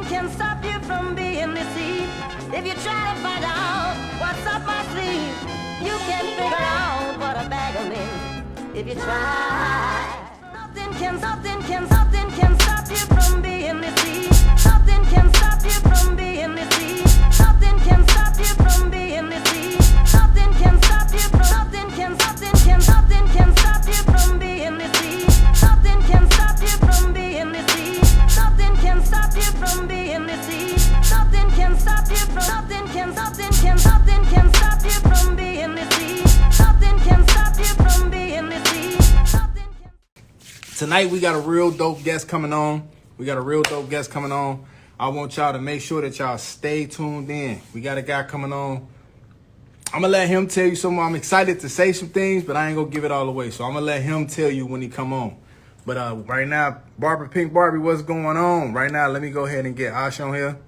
can stop you from being deceived. If you try to find out what's up my sleeve, you can figure out what a bag of means. If you try, nothing can stop you from being deceived. Nothing can stop you from being deceived. Nothing can stop you from being deceived. Nothing can stop you from nothing can stop you from being deceived. Nothing can stop you from being deceived. Nothing can stop you from being deceived. Nothing can stop you from nothing can stop you from being deceived. Nothing can stop you from being deceived. Tonight we got a real dope guest coming on. I want y'all to make sure that y'all stay tuned in. We got a guy coming on. I'm going to let him tell you something. I'm excited to say some things, but I ain't going to give it all away. So I'm going to let him tell you when he come on. But right now, Pink Barbie, what's going on? Right now, let me go ahead and get Ash on here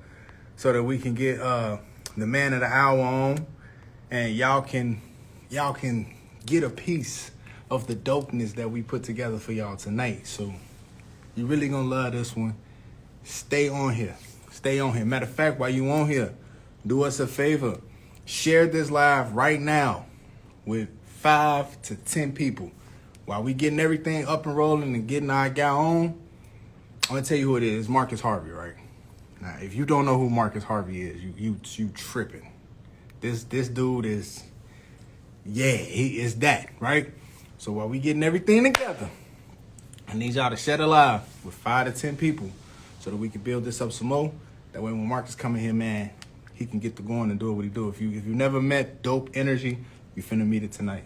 so that we can get the man of the hour on. And y'all can get a piece of the dopeness that we put together for y'all tonight. So you really going to love this one. Stay on here. Matter of fact, while you on here, do us a favor. Share this live right now with 5 to 10 people. While we getting everything up and rolling and getting our guy on, I'm going to tell you who it is. It's Marcus Harvey, right? Now, if you don't know who Marcus Harvey is, you tripping. This dude is, he is that, right? So while we getting everything together, I need y'all to share it live with 5 to 10 people so that we can build this up some more. That way when Marcus come in here, man, he can get to going and do what he do. If you never met Dope Energy, you finna meet it tonight.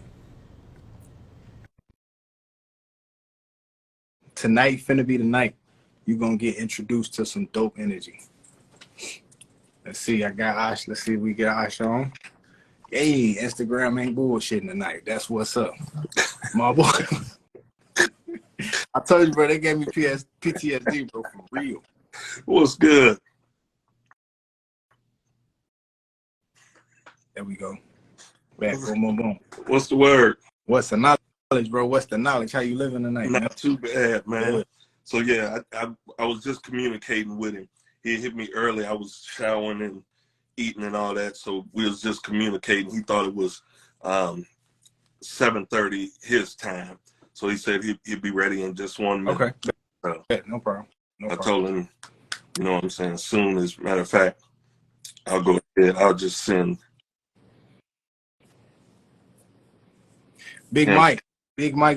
Tonight finna be the night you gonna get introduced to some dope energy. Let's see, I got Ash. Let's see if we get Ash on. Hey, Instagram ain't bullshitting tonight. That's what's up. My boy. I told you, bro, they gave me PTSD, bro, for real. What's good? There we go. Back, boom. What's the word? What's the knowledge, bro? What's the knowledge? How you living tonight, man? Not too bad, man. Good. So, yeah, I was just communicating with him. He hit me early. I was showering and eating and all that, so we was just communicating. He thought it was 7:30 his time. So he said he'd be ready in just 1 minute. Okay. No problem. I told him, you know what I'm saying, soon. As a matter of fact, I'll go ahead. I'll just send. Big Mike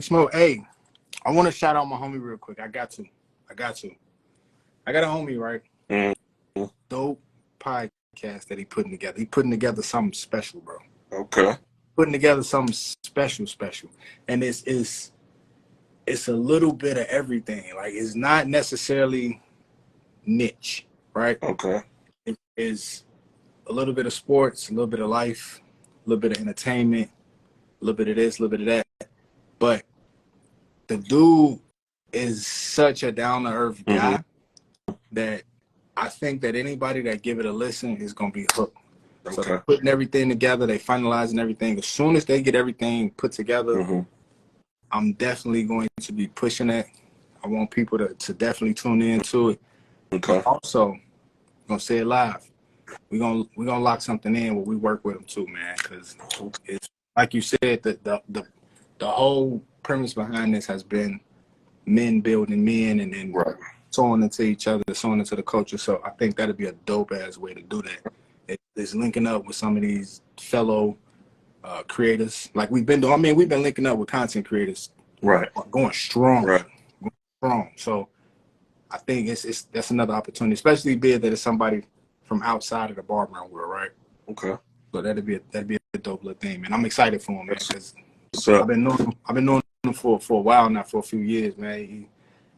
Smoke. Hey, I want to shout out my homie real quick. I got to. I got a homie, right? Mm-hmm. Dope podcast that he putting together. He putting together something special, bro. Okay. Putting together something special. And it's a little bit of everything. Like, it's not necessarily niche, right? Okay. It is a little bit of sports, a little bit of life, a little bit of entertainment, a little bit of this, a little bit of that. But the dude is such a down-to-earth guy that I think that anybody that give it a listen is going to be hooked. Okay. So they're putting everything together. They finalizing everything. As soon as they get everything put together, I'm definitely going to be pushing it. I want people to definitely tune into it. Okay. But also, I'm going to say it live. We're gonna lock something in where we work with them too, man. Because it's like you said, the whole premise behind this has been men building men and then sewing into each other, sewing into the culture. So I think that'd be a dope ass way to do that. It's linking up with some of these fellow creators, like we've been doing. I mean, we've been linking up with content creators, going strong, strong. So I think that's another opportunity, especially being that it's somebody from outside of the barbering world, right? Okay. So that'd be a dope little thing, man. I'm excited for him, man, because I've been knowing him for a while now, for a few years, man.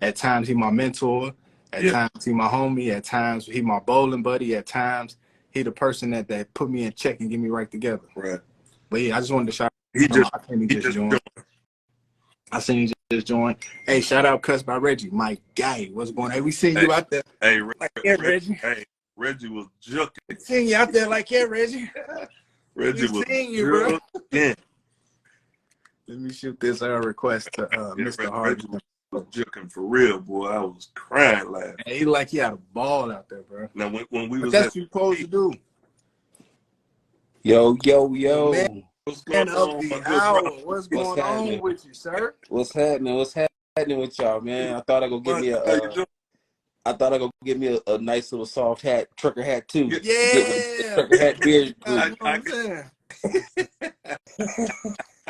At times he my mentor, at times he my homie, at times he my bowling buddy, at times he the person that put me in check and get me right together. Right. But yeah, I just wanted to shout out. He just joined. I seen he just joined. Hey, shout out Cuss by Reggie, my guy. What's going on? Hey, we seen you out there. Hey, Reggie. Hey, Reggie was juking. Seeing you out there like Reggie. Reggie was seeing you, bro. Yeah. Let me shoot this request to Mr. Harvey. was joking for real, boy. I was crying laughing. Hey, he like he had a ball out there, bro. Now when we But was that's at what you're supposed to do. Yo, yo, The yo. what's man going of on, the my good hour. brother? What's What's going on happening? with you, sir? What's happening? What's happening with y'all, man? I thought I go get me How you doing? I thought I go get me a nice little soft hat, trucker hat too. Yeah. Get with the Yeah. trucker hat beard. You know I what I'm saying?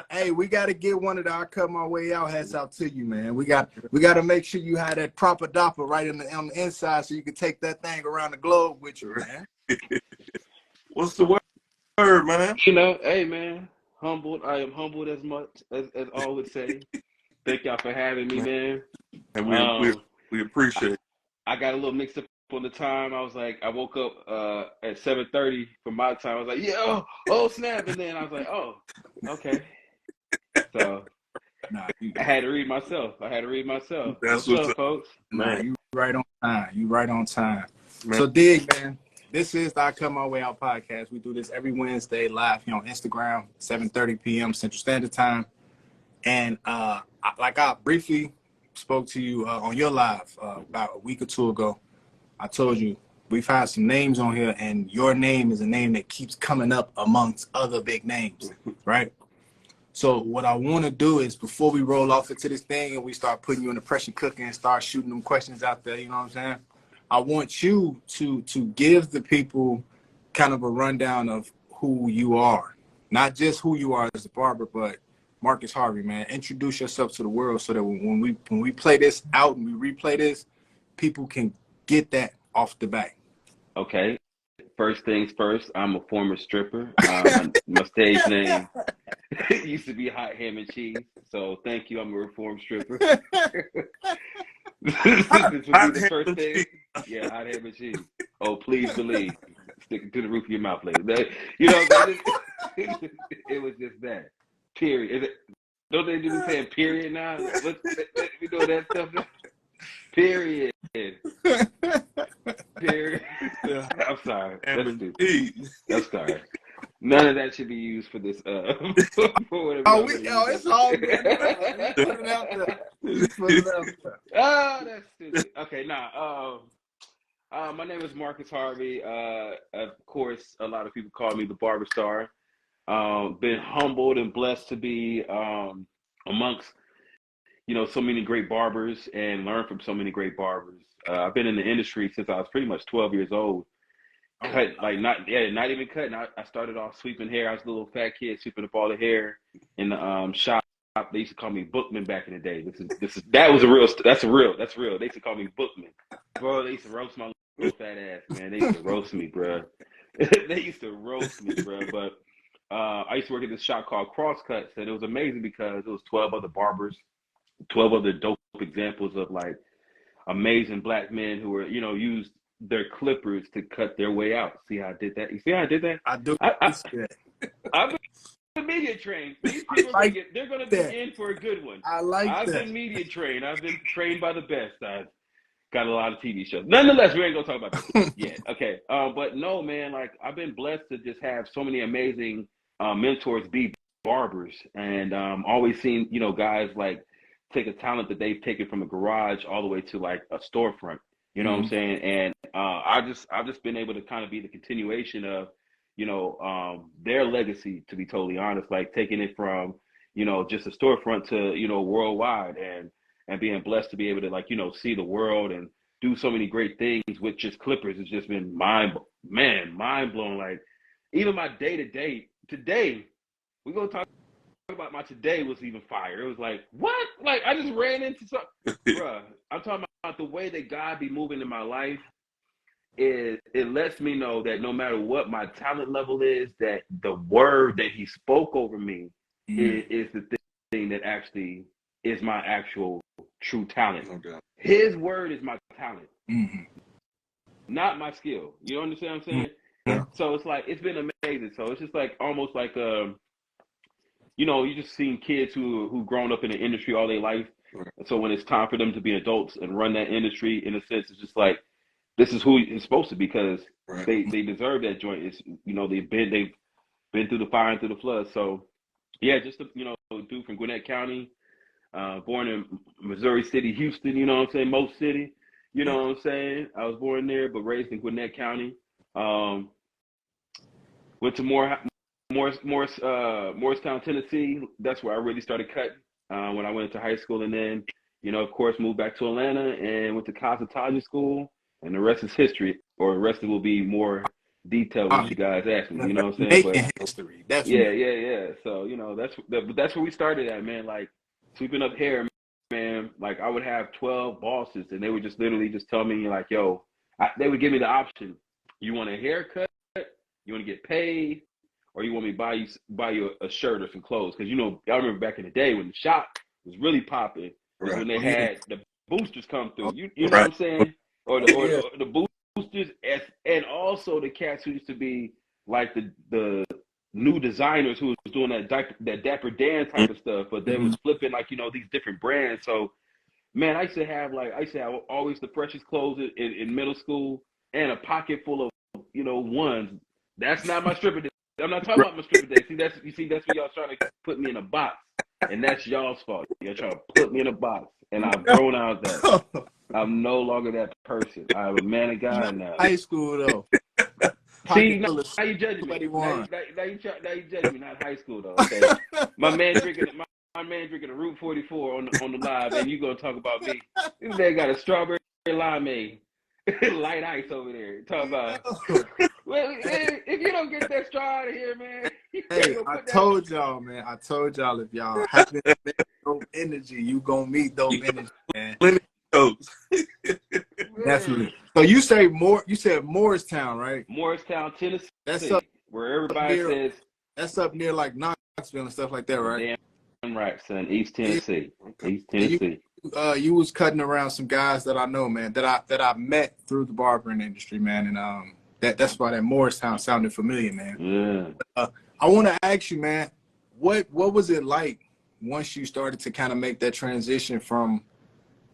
Hey, we got to get one of the I Cut My Way Out hats out to you, man. We got to make sure you have that proper dopper right on the inside so you can take that thing around the globe with you, man. What's the word, man? You know, hey man, humbled. I am humbled as much as all would say. Thank y'all for having me, man. And we appreciate it. I got a little mixed up on the time. I was like, I woke up at 7:30 for my time. I was like, yeah, oh snap, and then I was like, oh, okay. So I had to read myself. That's What's up, folks? Man, you right on time. You right on time. Man. So dig, man. This is the I Cut My Way Out podcast. We do this every Wednesday live here on Instagram, 7:30 p.m. Central Standard Time. And I briefly spoke to you on your live about a week or two ago. I told you we've had some names on here, and your name is a name that keeps coming up amongst other big names, right? So what I want to do is before we roll off into this thing and we start putting you in the pressure cooker and start shooting them questions out there, you know what I'm saying? I want you to give the people kind of a rundown of who you are, not just who you are as a barber, but Marcus Harvey, man. Introduce yourself to the world so that when we play this out and we replay this, people can get that off the bat. Okay. First things first, I'm a former stripper. My stage name used to be Hot Ham and Cheese. So thank you. I'm a reformed stripper. This would be the first thing. Yeah, Hot Ham and Cheese. Oh, please believe. Stick it to the roof of your mouth later. You know, it was just that. Period. Don't they do saying period now? We know that stuff now? Period. Period. I'm sorry. That's stupid. I'm sorry. None of that should be used for this. For It's all good. Put it out there. Oh, that's stupid. Okay, my name is Marcus Harvey. Of course, a lot of people call me the Barber Star. Been humbled and blessed to be amongst, so many great barbers and learn from so many great barbers. I've been in the industry since I was pretty much 12 years old. Not even cutting. I started off sweeping hair. I was a little fat kid sweeping up all the hair in the shop. They used to call me Bookman back in the day. That's real. They used to call me Bookman. Bro, they used to roast my little fat ass, man. They used to roast me, bro. But I used to work at this shop called Crosscuts, and it was amazing because it was 12 other barbers, 12 other dope examples of like amazing black men who were, used their clippers to cut their way out. See how I did that? You see how I did that? I do. I've been media trained. These people they're going to be in for a good one. I've been media trained. I've been trained by the best. I've got a lot of TV shows. Nonetheless, we ain't gonna talk about that yet. Okay. But no, man, like I've been blessed to just have so many amazing mentors be barbers, and always seen, guys like take a talent that they've taken from a garage all the way to like a storefront. You know what I'm saying? And I've just been able to kind of be the continuation of, their legacy, to be totally honest, like taking it from, just a storefront to, worldwide, and being blessed to be able to like, see the world and do so many great things with just clippers. It's just been mind blowing. Like even my day-to-day today, we're going to talk about my today was even fire. It was like, what? Like I just ran into something. Bruh, I'm talking about the way that God be moving in my life. It lets me know that no matter what my talent level is, that the word that he spoke over me is the thing that actually is my actual true talent. Okay. His word is my talent, not my skill. You understand what I'm saying? Yeah. So it's like, it's been amazing. So it's just like almost like you just seen kids who grown up in the industry all their life. Right. And so when it's time for them to be adults and run that industry, in a sense, it's just like, this is who it's supposed to be, because right. they deserve that joint. It's, they've been through the fire and through the flood. So yeah, just a, dude from Gwinnett County, Born in Missouri City, Houston, you know what I'm saying? Most City, you know what I'm saying? I was born there, but raised in Gwinnett County. Went to Morristown, Tennessee. That's where I really started cutting when I went into high school. And then, you know, of course, moved back to Atlanta and went to cosmetology school. And the rest is history, or the rest will be more detailed when you guys ask me. You know what I'm saying? Making history, definitely. Yeah. So, you know, that's where we started at, man. Like, sweeping up hair, man. Like, I would have 12 bosses, and they would just literally just tell me, like, yo, they would give me the option. You want a haircut? You want to get paid? Or you want me to buy you a shirt or some clothes? Because, you know, I remember back in the day when the shop was really popping, was when they had the boosters come through. You know what I'm saying? Or the boosters, and also the cats who used to be like the new designers who was doing that Dapper Dan type of stuff, but they was flipping, like, you know, these different brands. So, man, I used to have always the freshest clothes in middle school and a pocket full of, you know, ones. That's not my stripper day. I'm not talking about my stripper day. See, that's what y'all trying to put me in a box, and that's y'all's fault. You're trying to put me in a box, and I've grown out of that. I'm no longer that person. I'm a man of God now. High school though. See, now you judging me. Now you judging me. Not high school though. Okay, my man drinking a Route 44 on the live, and you gonna talk about me? This man got a strawberry limeade, light ice over there. Talk about. Well, if you don't get that straw out of here, man. Hey, I told y'all, man. I told y'all, if y'all have dope energy, you gonna meet dope energy, man. Definitely. So you said Morristown, right? Morristown, Tennessee. That's up where everybody says. That's up near like Knoxville and stuff like that, right? Damn right, son. East Tennessee. East Tennessee. You was cutting around some guys that I know, man, that I met through the barbering industry, man, and that's why that Morristown sounded familiar, man. Yeah. I want to ask you, man, what was it like once you started to kind of make that transition from,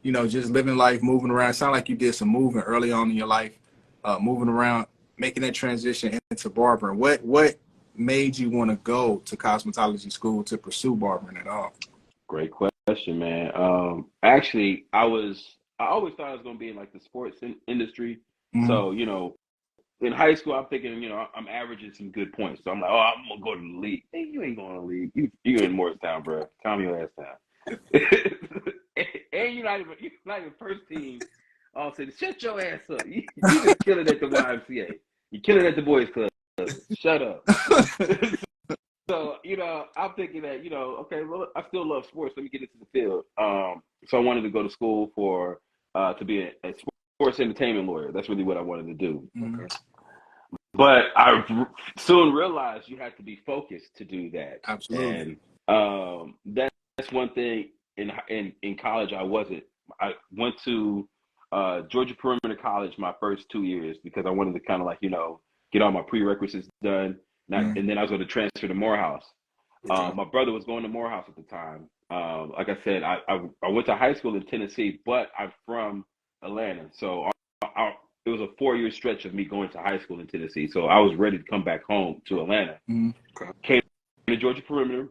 you know, just living life, moving around? It sounded like you did some moving early on in your life, moving around, making that transition into barbering. What made you want to go to cosmetology school to pursue barbering at all? Great question, man. Actually, I always thought I was going to be in like the sports industry. So, you know, in high school, I'm thinking, you know, I'm averaging some good points. So I'm like, oh, I'm going to go to the league. Hey, you ain't going to the league. You in Morristown, bro. Calm your ass down. And you're not even first team. All said, shut your ass up. You just killing at the YMCA. You killing at the boys club. Shut up. So, you know, I'm thinking that, you know, okay, well, I still love sports. Let me get into the field. So I wanted to go to school to be a sports entertainment lawyer. That's really what I wanted to do. Okay. But I soon realized you had to be focused to do that. Absolutely. And that's one thing in college I wasn't. I went to Georgia Perimeter College my first 2 years because I wanted to kind of like, you know, get all my prerequisites done. And then I was going to transfer to Morehouse. My brother was going to Morehouse at the time. Like I said, I went to high school in Tennessee, but I'm from Atlanta. So it was a 4-year stretch of me going to high school in Tennessee. So I was ready to come back home to Atlanta. Came to Georgia Perimeter.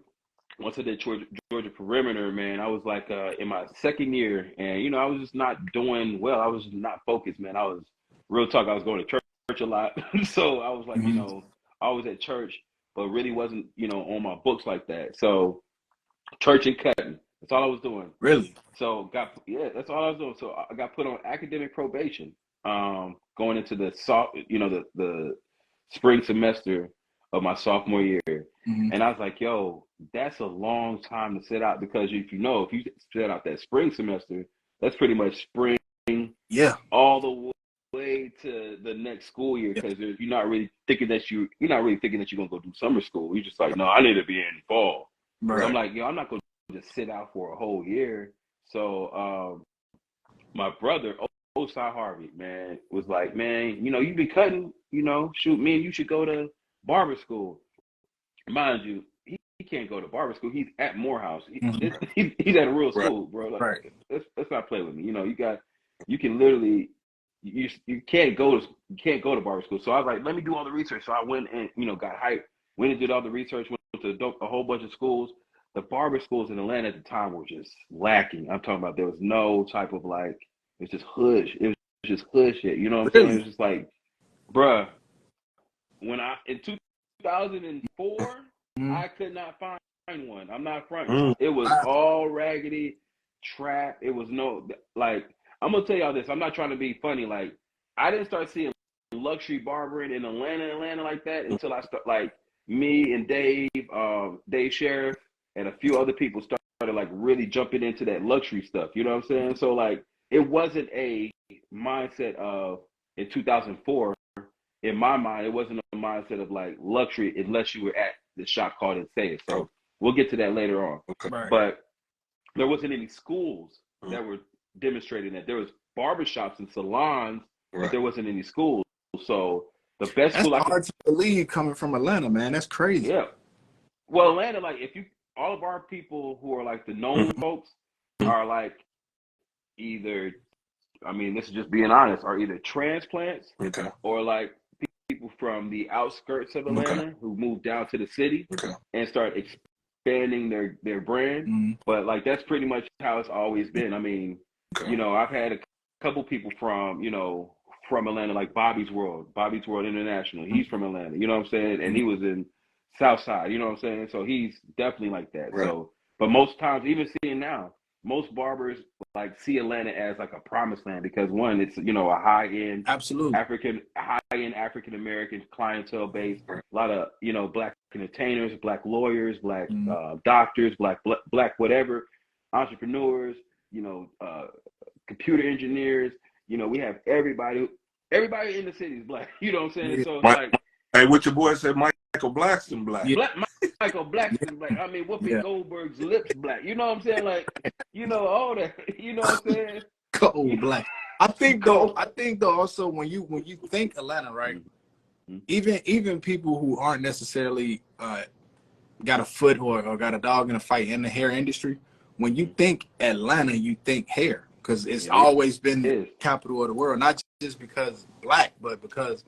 Once I did Georgia Perimeter, man, I was like in my second year. And, you know, I was just not doing well. I was just not focused, man. I was going to church a lot. So I was like, you know, I was at church, but really wasn't, you know, on my books like that. So church and cutting, that's all I was doing. Really? So that's all I was doing. So I got put on academic probation, going into the spring semester of my sophomore year. And I was like, yo, that's a long time to sit out, because if you sit out that spring semester, that's pretty much spring all the way to the next school year, because you're not really thinking that you're gonna go do summer school. You're just like, no, I need to be in fall. Right. So I'm like, yo, I'm not gonna just sit out for a whole year. So my brother, Osai Harvey, man, was like, man, you know, you be cutting, you know, shoot, me and you should go to barber school. Mind you, he can't go to barber school. He's at Morehouse. He's at a real school, bro. Like, let's not play with me. You know, you can literally, you can't go to barber school. So I was like, let me do all the research. So I went and, you know, got hyped, went and did all the research, went to a whole bunch of schools. the barber schools in Atlanta at the time were just lacking. I'm talking about there was no type of like, it was just hood. It was just hood shit. You know what I'm saying? It was just like, bruh, when in 2004, I could not find one. I'm not fronting. It was all raggedy, trap. It was no, like, I'm going to tell y'all this. I'm not trying to be funny. Like, I didn't start seeing luxury barbering in Atlanta like that until I start, like, me and Dave Sheriff, and a few other people started like really jumping into that luxury stuff. You know what I'm saying? So like, it wasn't a mindset of, in 2004, in my mind, it wasn't a mindset of like luxury unless you were at the shop called and say it. So we'll get to that later on. Okay. Right. But there wasn't any schools that were demonstrating that. There was barbershops and salons, but there wasn't any schools. So the best school hard to believe coming from Atlanta, man. That's crazy. Yeah. Well, Atlanta, like, all of our people who are like the known folks are like either, I mean, this is just being honest, are either transplants or like people from the outskirts of Atlanta who moved down to the city and start expanding their brand. But like, that's pretty much how it's always been. I mean, you know, I've had a couple people from, you know, from Atlanta, like Bobby's World International. He's from Atlanta, you know what I'm saying? And he was in Southside, you know what I'm saying? So he's definitely like that. Right. So, but most times, even seeing now, most barbers like see Atlanta as like a promised land because one, it's, you know, a high-end African American clientele base, a lot of, you know, black entertainers, black lawyers, black doctors, black whatever, entrepreneurs, you know, computer engineers. You know, we have everybody in the city is black. You know what I'm saying? So it's like, hey, what your boy said, Michael Blackson black. Michael Blackson black. I mean, Whoopi Goldberg's lips black. You know what I'm saying? Like, you know, all that. You know what I'm saying? Cold black. I think though also when you think Atlanta, right? Even people who aren't necessarily got a foot or got a dog in a fight in the hair industry, when you think Atlanta, you think hair, because it's always been the capital of the world, not just because black, but because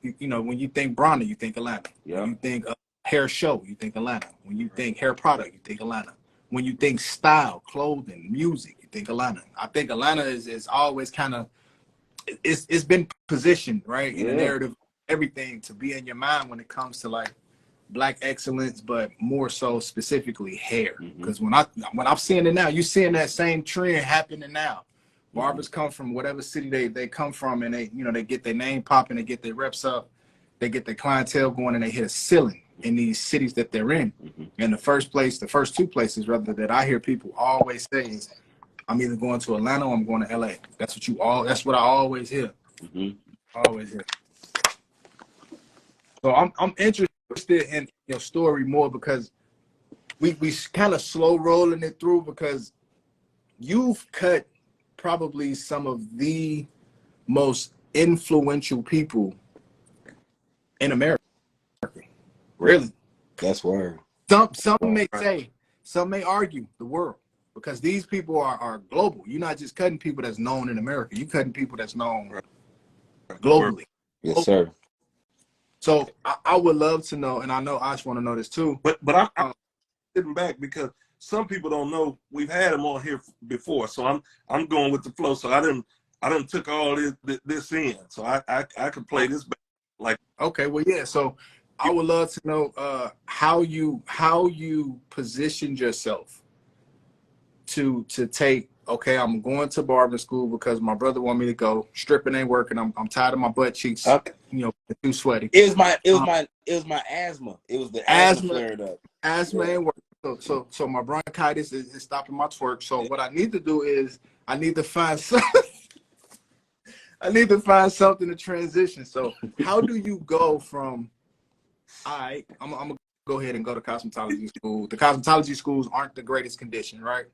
you know, when you think Bronner, you think Atlanta. When you think hair show, you think Atlanta. When you think hair product, you think Atlanta. When you think style, clothing, music, you think Atlanta. I think Atlanta is always kind of, it's been positioned, right, in the narrative, everything to be in your mind when it comes to like black excellence, but more so specifically hair. Because when I'm seeing it now, you're seeing that same trend happening now. Barbers come from whatever city they come from, and they, you know, they get their name popping, they get their reps up, they get their clientele going, and they hit a ceiling in these cities that they're in. And the first two places rather, that I hear people always say is, I'm either going to Atlanta or I'm going to LA. That's what I always hear. Always hear. So I'm interested in your story more because we kind of slow rolling it through, because you've cut probably some of the most influential people in America. Really. That's word. Some may argue the world, because these people are global. You're not just cutting people that's known in America. You're cutting people that's known globally. Yes, sir. So I would love to know, and I know Ash want to know this too. But I'm sitting back because some people don't know we've had him on here before. So I'm going with the flow. So I didn't took all this in. So I could play this back. Like, okay, well, yeah. So I would love to know how you positioned yourself to take. Okay, I'm going to barbering school because my brother want me to go. Stripping ain't working. I'm tired of my butt cheeks. You know, too sweaty. It was my asthma. It was the asthma flared up. Asthma ain't working. So my bronchitis is stopping my twerk. So what I need to do is I need to find something. I need to find something to transition. So how do you go from, I'm gonna go ahead and go to cosmetology school. The cosmetology schools aren't the greatest condition, right?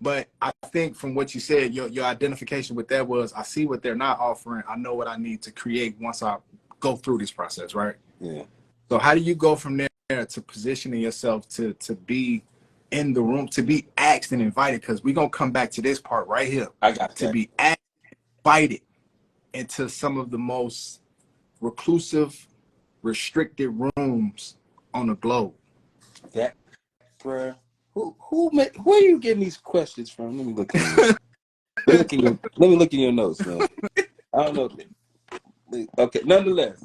But I think from what you said, your identification with that was, I see what they're not offering. I know what I need to create once I go through this process, right? Yeah. So how do you go from there to positioning yourself to be in the room, to be asked and invited? Because we're going to come back to this part right here. I got to be asked and invited into some of the most reclusive, restricted rooms on the globe. bruh. Where are you getting these questions from? Let me look at you. Let me look in your notes, man. I don't know. Okay, nonetheless.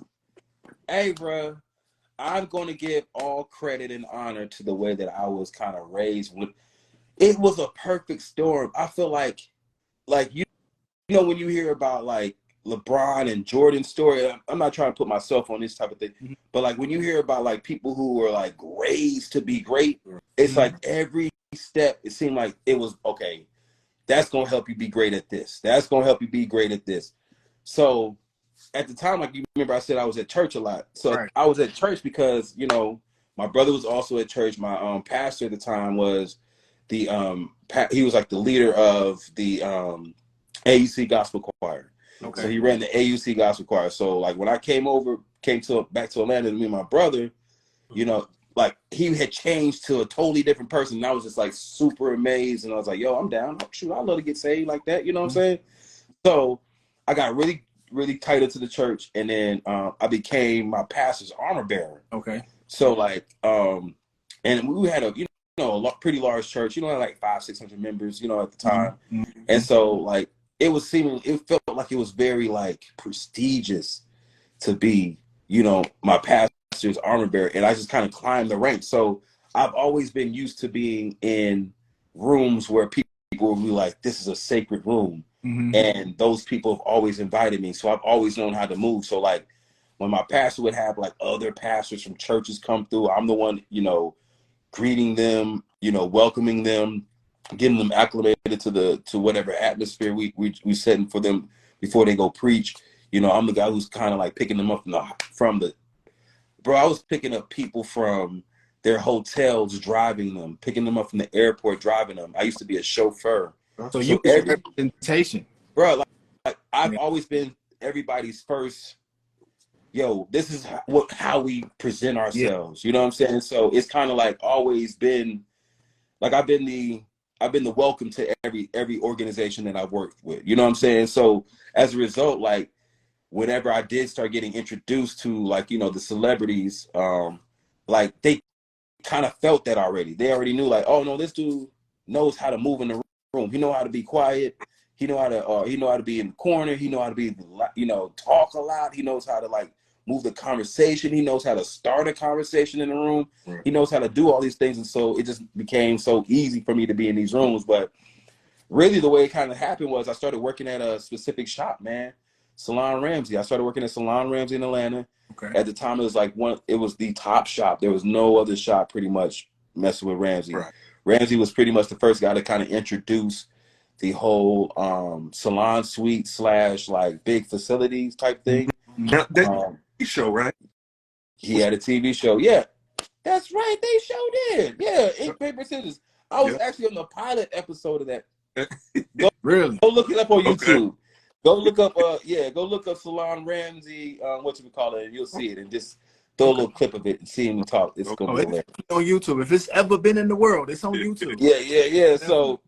Hey, bro, I'm going to give all credit and honor to the way that I was kind of raised. It was a perfect storm. I feel like you know, when you hear about like LeBron and Jordan's story, I'm not trying to put myself on this type of thing, but like when you hear about like people who were like raised to be great, it's like every step, it seemed like it was, okay, that's going to help you be great at this. That's going to help you be great at this. So at the time, like you remember I said I was at church a lot. So I was at church because, you know, my brother was also at church. My pastor at the time was he was like the leader of the AUC gospel choir. Okay. So he ran the AUC gospel choir. So like when I came back to Atlanta, me and my brother, you know, like he had changed to a totally different person. And I was just like super amazed. And I was like, yo, I'm down. Shoot, I'd love to get saved like that. You know what I'm saying? So I got really, really tight into the church. And then I became my pastor's armor bearer. Okay. So like, and we had a pretty large church, you know, like 500-600 members, you know, at the time. Mm-hmm. And so like, it felt like it was very like prestigious to be, you know, my pastor's armor bearer. And I just kind of climbed the ranks. So I've always been used to being in rooms where people will be like, this is a sacred room. Mm-hmm. And those people have always invited me. So I've always known how to move. So like when my pastor would have like other pastors from churches come through, I'm the one, you know, greeting them, you know, welcoming them, getting them acclimated to whatever atmosphere we setting for them before they go preach. You know, I'm the guy who's kind of like picking them up I was picking up people from their hotels, driving them, picking them up from the airport, driving them. I used to be a chauffeur. So you was representation. Bro, like I've always been everybody's first, yo, this is how we present ourselves. Yeah. You know what I'm saying? So it's kind of like always been, like I've been the welcome to every organization that I've worked with. You know what I'm saying? So as a result, like whenever I did start getting introduced to like, you know, the celebrities, like they kind of felt that already. They already knew like, oh no, this dude knows how to move in the room. He know how to be quiet. He know how to be in the corner. He know how to be, you know, talk a lot. He knows how to like move the conversation. He knows how to start a conversation in the room. Right. He knows how to do all these things. And so it just became so easy for me to be in these rooms. But really the way it kind of happened was I started working at a specific shop, man. Salon Ramsey. I started working at Salon Ramsey in Atlanta. Okay. At the time, it was like it was the top shop. There was no other shop pretty much messing with Ramsey. Right. Ramsey was pretty much the first guy to kind of introduce the whole salon suite / like big facilities type thing. Now, that show, right? He had a TV show. Yeah, that's right. They showed it. Yeah, ink, paper, scissors. I was actually on the pilot episode of that. Really? Go look it up on YouTube. Okay. Go look up Salon Ramsey, whatchamacallit, and you'll see it. And just throw a little clip of it and see him talk. It's going to be hilarious. On YouTube. If it's ever been in the world, it's on YouTube. Yeah. So,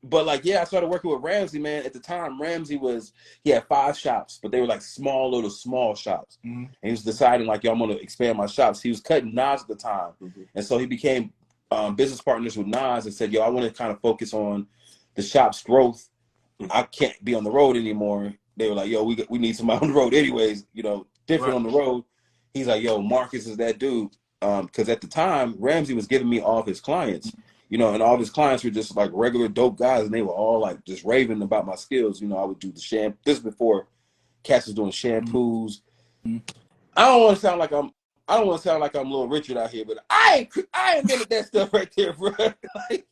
but like, I started working with Ramsey, man. At the time, Ramsey he had 5 shops, but they were like small shops. Mm-hmm. And he was deciding like, yo, I'm going to expand my shops. He was cutting Nas at the time. Mm-hmm. And so he became business partners with Nas and said, yo, I want to kind of focus on the shop's growth. I can't be on the road anymore. They were like, yo, we need somebody on the road anyways, you know, different on the road. He's like, yo, Marcus is that dude. Because at the time, Ramsey was giving me all of his clients, you know, and all of his clients were just like regular dope guys, and they were all like just raving about my skills. You know, I would do the shampoo. This is before Cass was doing shampoos. Mm-hmm. I don't want to sound like I'm Little Richard out here, but I invented that stuff right there, bro. Like,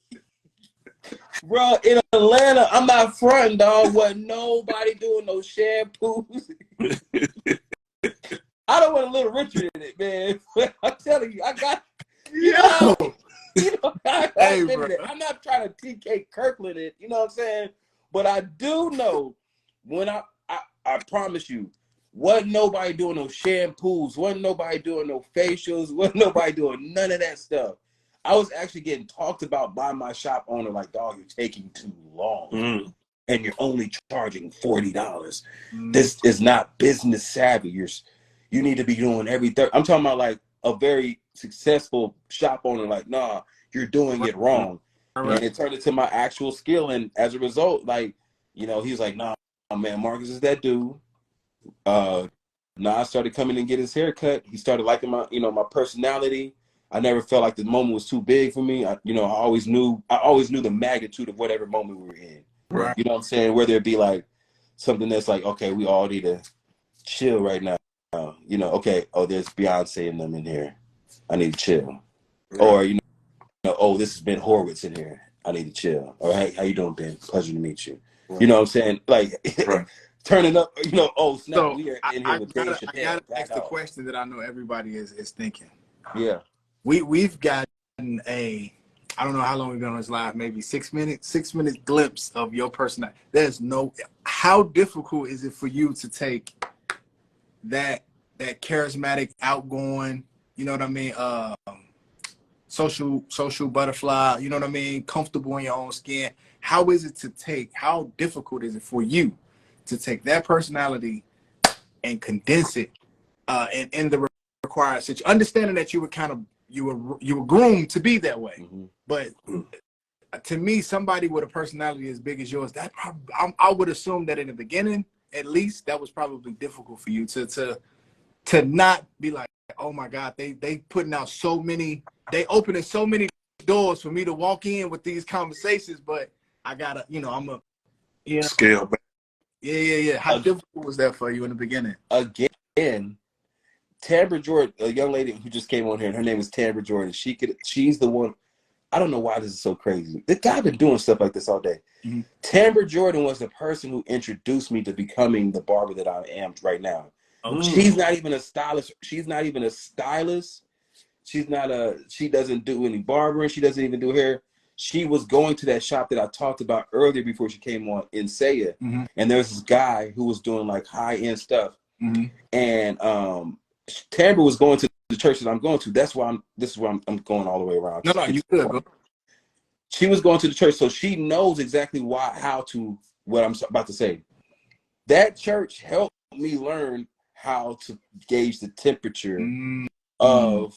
bro, in Atlanta, I'm not fronting, dog. Wasn't nobody doing no shampoos. I don't want a Little Richard in it, man. I'm telling you, I got I'm not trying to TK Kirkland it, you know what I'm saying? But I do know when I promise you, wasn't nobody doing no shampoos, wasn't nobody doing no facials, wasn't nobody doing none of that stuff. I was actually getting talked about by my shop owner, like, dog, you're taking too long. And you're only charging $40. This is not business savvy. You need to be doing everything. I'm talking about like a very successful shop owner, like, nah, you're doing it wrong. And it turned into my actual skill. And as a result, like, you know, he was like, nah, man, Marcus is that dude. Now I started coming and get his haircut. He started liking my, you know, my personality. I never felt like the moment was too big for me. I always knew the magnitude of whatever moment we were in. Right. You know what I'm saying? Whether it be like something that's like, okay, we all need to chill right now. You know, okay, oh, there's Beyonce and them in here. I need to chill. Yeah. Or, you know, oh, this is Ben Horowitz in here. I need to chill. All right, how you doing, Ben? Pleasure to meet you. Yeah. You know what I'm saying? Like, turning up, you know, oh, snap, so we are in here with Dave Chappelle. I got to ask the question that I know everybody is thinking. Yeah. We've gotten I don't know how long we've been on this live, maybe 6 minute glimpse of your personality. How difficult is it for you to take that charismatic, outgoing, you know what I mean, social butterfly, you know what I mean, comfortable in your own skin? How difficult is it for you to take that personality and condense it in the required situation, understanding that you were groomed to be that way? Mm-hmm. But to me, somebody with a personality as big as yours, I would assume that in the beginning, at least, that was probably difficult for you to not be like, oh my God, they putting out so many, they opening so many doors for me to walk in with these conversations, but I gotta, you know, scale back. Yeah. How difficult was that for you in the beginning? Again, Tambra Jordan, a young lady who just came on here, and her name is Tambra Jordan. She's the one. I don't know why this is so crazy. The guy been doing stuff like this all day. Mm-hmm. Tambra Jordan was the person who introduced me to becoming the barber that I am right now. Oh, she's not even a stylist. She doesn't do any barbering. She doesn't even do hair. She was going to that shop that I talked about earlier before she came on in Saya. Mm-hmm. And there's this guy who was doing like high-end stuff. Mm-hmm. And Tambra was going to the church that I'm going to. This is where I'm going all the way around. No, you could. She was going to the church, so she knows exactly what I'm about to say. That church helped me learn how to gauge the temperature of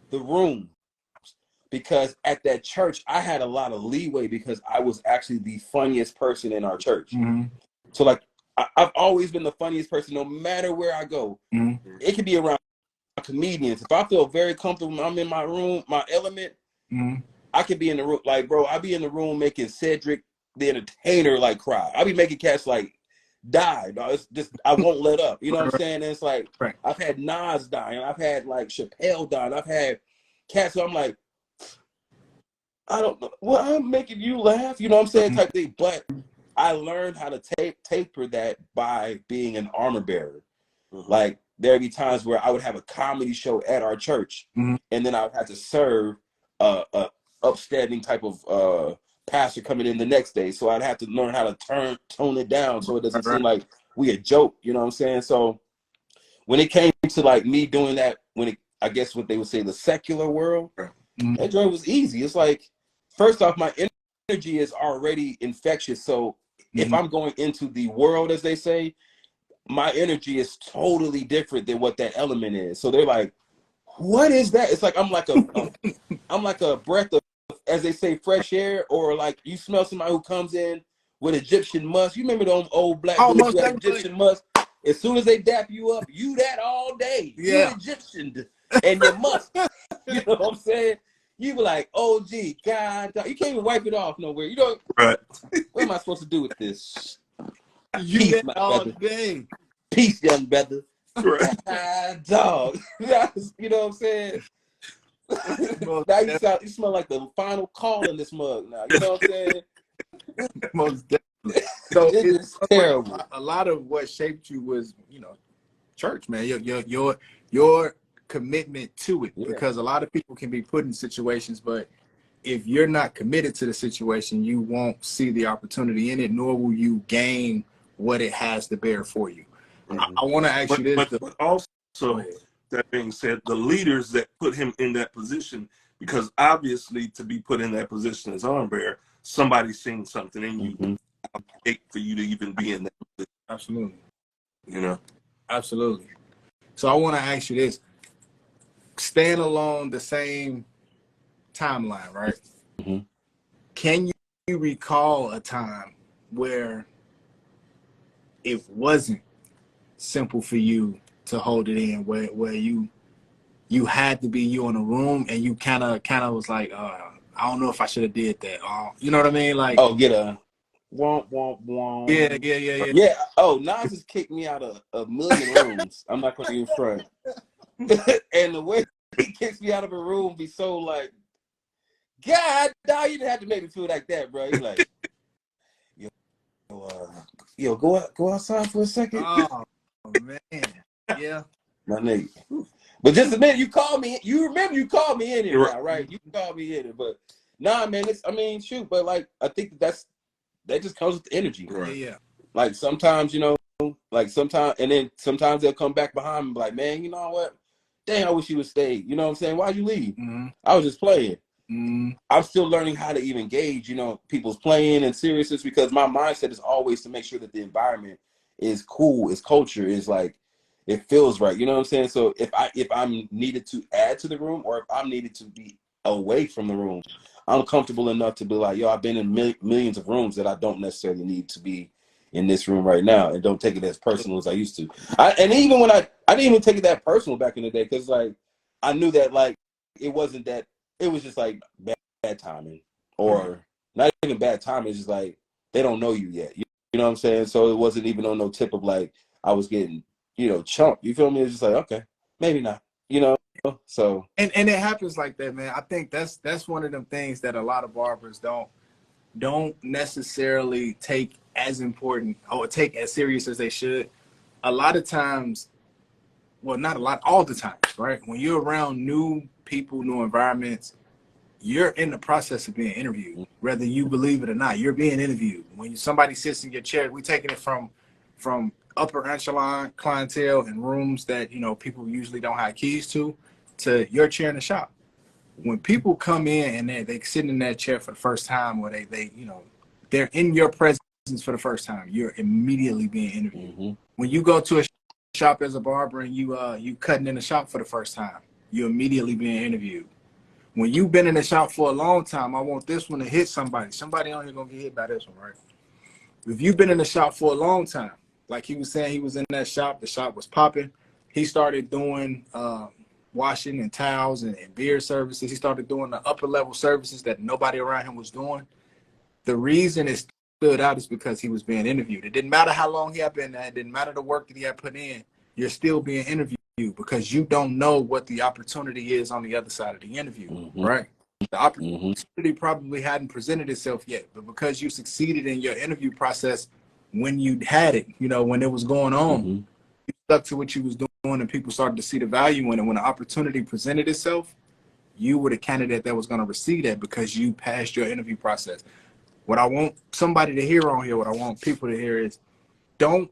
the room. Because at that church, I had a lot of leeway because I was actually the funniest person in our church. Mm-hmm. So like, I've always been the funniest person, no matter where I go. Mm-hmm. It could be around comedians. If I feel very comfortable, I'm in my room, my element, mm-hmm. I could be in the room, like, bro, I'll be in the room making Cedric, the entertainer, like, cry. I'll be making cats, like, die. Dog. It's just, I won't let up. You know what I'm saying? And it's like, I've had Nas die, and I've had, like, Chappelle die, and I've had cats who I'm like, I don't know. Well, I'm making you laugh. You know what I'm saying? Type thing. But I learned how to taper that by being an armor bearer. Mm-hmm. Like, there'd be times where I would have a comedy show at our church, mm-hmm. and then I would have to serve a upstanding type of pastor coming in the next day. So I'd have to learn how to tone it down so it doesn't seem like we a joke. You know what I'm saying? So when it came to like me doing that, I guess what they would say the secular world, mm-hmm. that joint was easy. It's like, first off, my energy is already infectious. So mm-hmm. if I'm going into the world, as they say, my energy is totally different than what that element is. So they're like, what is that? It's like I'm like a breath of, as they say, fresh air, or like you smell somebody who comes in with Egyptian musk. You remember those old black dudes who had Egyptian musk? As soon as they dap you up, you that all day. Yeah. You Egyptian and your musk. You know what I'm saying? You be like, oh gee, God, you can't even wipe it off nowhere. You don't. Right. What am I supposed to do with this? You that all day. Peace, young brother. Right. Dog. You know what I'm saying? Now you smell like the final call in this mug now. You know what I'm saying? Most definitely. So it's terrible. A lot of what shaped you was, you know, church, man. Your commitment to it. Yeah. Because a lot of people can be put in situations, but if you're not committed to the situation, you won't see the opportunity in it, nor will you gain what it has to bear for you. Mm-hmm. I want to ask you this. But also, that being said, the leaders that put him in that position, because obviously to be put in that position as arm bearer, somebody's seen something in you. Mm-hmm. For you to even be in that position. Absolutely. You know? Absolutely. So I want to ask you this. staying along the same timeline, right? Mm-hmm. Can you recall a time where it wasn't simple for you to hold it in, where you had to be you in a room and you kind of was like, I don't know if I should have did that. You know what I mean? Like, oh, get a womp womp womp. Yeah. Yeah. Oh, Nas has kicked me out of a million rooms. I'm not gonna even front. And the way he kicks me out of a room be so like, God, dog, you didn't have to make me feel like that, bro. He's like, yo, go outside for a second. Oh man, yeah, my nigga. But just a minute, you called me. You remember you called me in here now, right? You called me in here, but nah, man. Shoot, but like I think that just comes with the energy. Right. Yeah. Like sometimes, and then sometimes they'll come back behind me and be like, man, you know what? Dang, I wish you would stay. You know what I'm saying? Why'd you leave? Mm-hmm. I was just playing. Mm-hmm. I'm still learning how to even gauge, people's playing and seriousness, because my mindset is always to make sure that the environment is cool, is culture, is like, it feels right. You know what I'm saying? So if I'm needed to add to the room, or if I'm needed to be away from the room, I'm comfortable enough to be like, yo, I've been in millions of rooms that I don't necessarily need to be in this room right now, and don't take it as personal as I used to. And even when I didn't even take it that personal back in the day, because like I knew that like it wasn't that, it was just like bad timing, or not even bad timing. It's just like they don't know you yet. You know what I'm saying? So it wasn't even on no tip of like I was getting chumped. You feel me? It's just like, okay, maybe not. So and it happens like that, man. I think that's one of them things that a lot of barbers don't necessarily take as important or take as serious as they should. A lot of times, well, not a lot, all the time, right? When you're around new people, new environments, you're in the process of being interviewed, whether you believe it or not. You're being interviewed. When somebody sits in your chair, we're taking it from upper echelon clientele in rooms that people usually don't have keys to your chair in the shop. When people come in and they sit in that chair for the first time, or they're in your presence for the first time, you're immediately being interviewed. Mm-hmm. When you go to a shop as a barber and you cutting in the shop for the first time, you're immediately being interviewed. When you've been in the shop for a long time, I want this one to hit somebody. Somebody on here gonna get hit by this one, right? If you've been in the shop for a long time, like he was saying, he was in that shop, the shop was popping. He started doing washing and towels and beard services. He started doing the upper level services that nobody around him was doing. The reason it stood out is because he was being interviewed. It didn't matter how long he had been there. It didn't matter the work that he had put in. You're still being interviewed because you don't know what the opportunity is on the other side of the interview, right? The opportunity probably hadn't presented itself yet, but because you succeeded in your interview process when you had it, when it was going on, you stuck to what you was doing, and people started to see the value in it. When the opportunity presented itself, you were the candidate that was going to receive that because you passed your interview process. What I want somebody to hear on here, what I want people to hear is, don't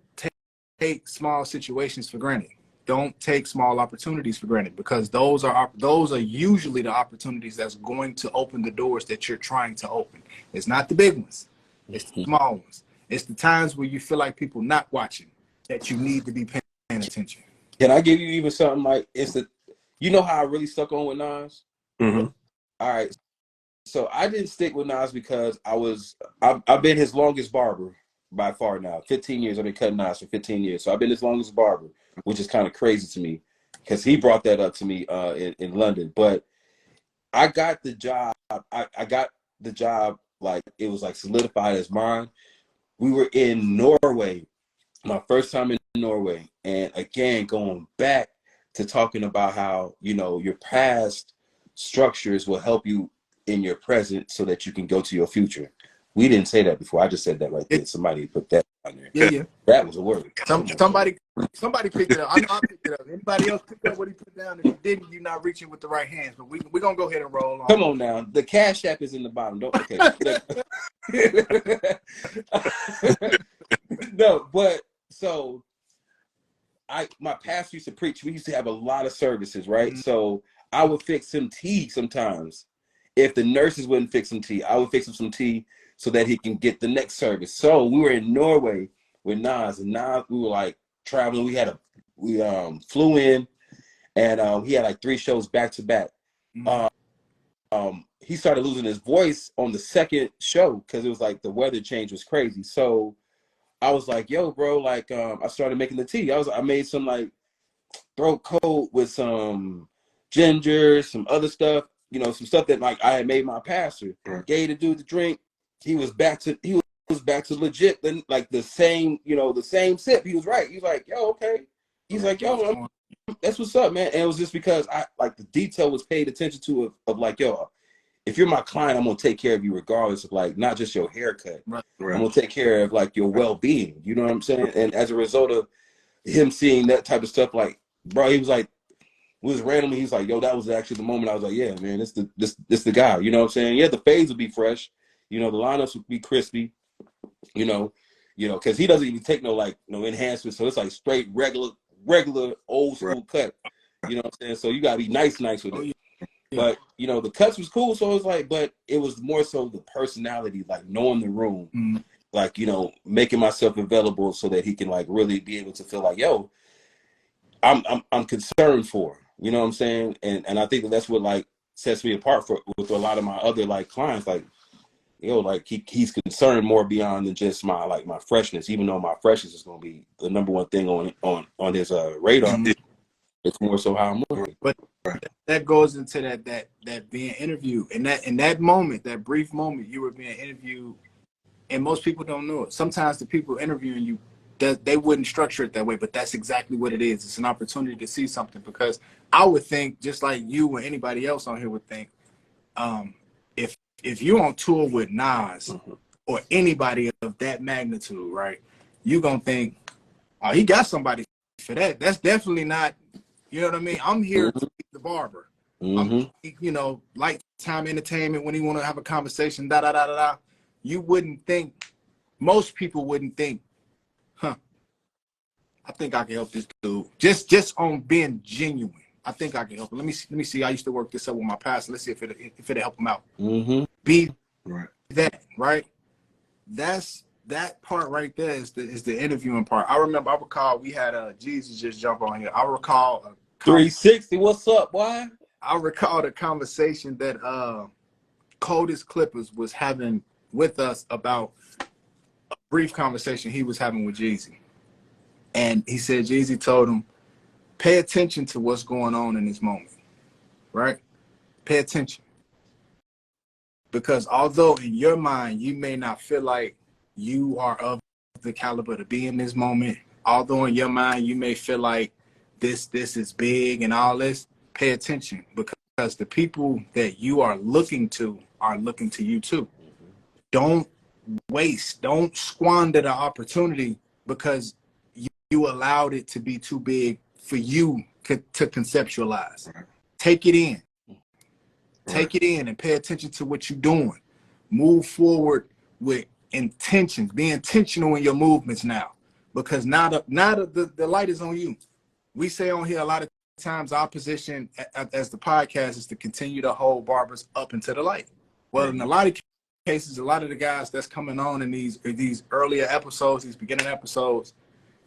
take small situations for granted. Don't take small opportunities for granted, because those are usually the opportunities that's going to open the doors that you're trying to open. It's not the big ones. It's the small ones. It's the times where you feel like people not watching that you need to be paying attention. Can I give you even something like, how I really stuck on with Nas? Mm-hmm. All right. So I didn't stick with Nas because I've been his longest barber by far now. 15 years. I've been cutting Nas for 15 years. So I've been his longest barber, which is kind of crazy to me because he brought that up to me in London. But I got the job. I got the job like it was like solidified as mine. We were in Norway, my first time in Norway. And again, going back to talking about how, your past structures will help you in your present so that you can go to your future. We didn't say that before. I just said that right there. Somebody put that on there. Yeah. That was a word. Somebody picked it up. I know I picked it up. Anybody else picked up what he put down? If you didn't, you're not reaching with the right hands. But we're going to go ahead and roll on. Come on now. The Cash App is in the bottom. Okay. No, but so my pastor used to preach. We used to have a lot of services, right? So I would fix him tea sometimes. If the nurses wouldn't fix him tea, I would fix him some tea so that he can get the next service. So we were in Norway with Nas, and Nas, we were like traveling. We flew in, and he had like 3 shows back to back. He started losing his voice on the second show because it was like the weather change was crazy. So I was like, yo, bro, like I started making the tea. I made some like throat coat with some ginger, some other stuff, you know, some stuff that like I had made my pastor. Gave the dude the drink. He was back to legit, then like the same, you know, the same sip. He was right. He was like, yo, okay. He's like, yo, that's what's up, man. And it was just because I like the detail was paid attention to of like, yo, if you're my client, I'm gonna take care of you regardless of like not just your haircut. Right. I'm gonna take care of like your well-being. You know what I'm saying? And as a result of him seeing that type of stuff, like, bro, he was like, was randomly, he's like, yo, that was actually the moment I was like, yeah, man, this the guy. You know what I'm saying? Yeah, the fades would be fresh. You know, the lineups would be crispy. You know, because he doesn't even take no enhancements. So it's like straight regular old school cut. You know what I'm saying? So you gotta be nice with it. But you know, the cuts was cool, so it was like, but it was more so the personality, like knowing the room, like, you know, making myself available so that he can like really be able to feel like, yo, I'm concerned for him, you know what I'm saying? And I think that's what like sets me apart with a lot of my other like clients, like, you know, like he's concerned more beyond than just my freshness, even though my freshness is gonna be the number one thing on his radar. It's more so how I'm moving. But that goes into that being interviewed, and in that moment, that brief moment, you were being interviewed, and most people don't know it. Sometimes the people interviewing you, they wouldn't structure it that way, but that's exactly what it is. It's an opportunity to see something, because I would think, just like you or anybody else on here would think, if you're on tour with Nas or anybody of that magnitude, right, you're gonna think, oh, he got somebody for that. That's definitely not. You know what I mean? I'm here to be the barber. You know, lifetime entertainment when he want to have a conversation, You wouldn't think, most people wouldn't think, I think I can help this dude. Just on being genuine. I think I can help him. Let me see. I used to work this up with my pastor. Let's see if it'll help him out. Be that, right? That part right there is the interviewing part. I recall we had Jesus just jump on here. I recall 360. What's up, boy? I recall the conversation that Coldest Clippers was having with us about a brief conversation he was having with Jeezy. And he said Jeezy told him, pay attention to what's going on in this moment, right? Pay attention. Because although in your mind you may not feel like you are of the caliber to be in this moment, although in your mind you may feel like this is big and all this, pay attention, because the people that you are looking to you too. Don't squander the opportunity because you allowed it to be too big for you to conceptualize. Take it in. Take it in and pay attention to what you're doing. Move forward with intentions. Be intentional in your movements now, because now the light is on you. We say on here a lot of times our position as the podcast is to continue to hold barbers up into the light. Well, in a lot of cases, a lot of the guys that's coming on in these earlier episodes, these beginning episodes,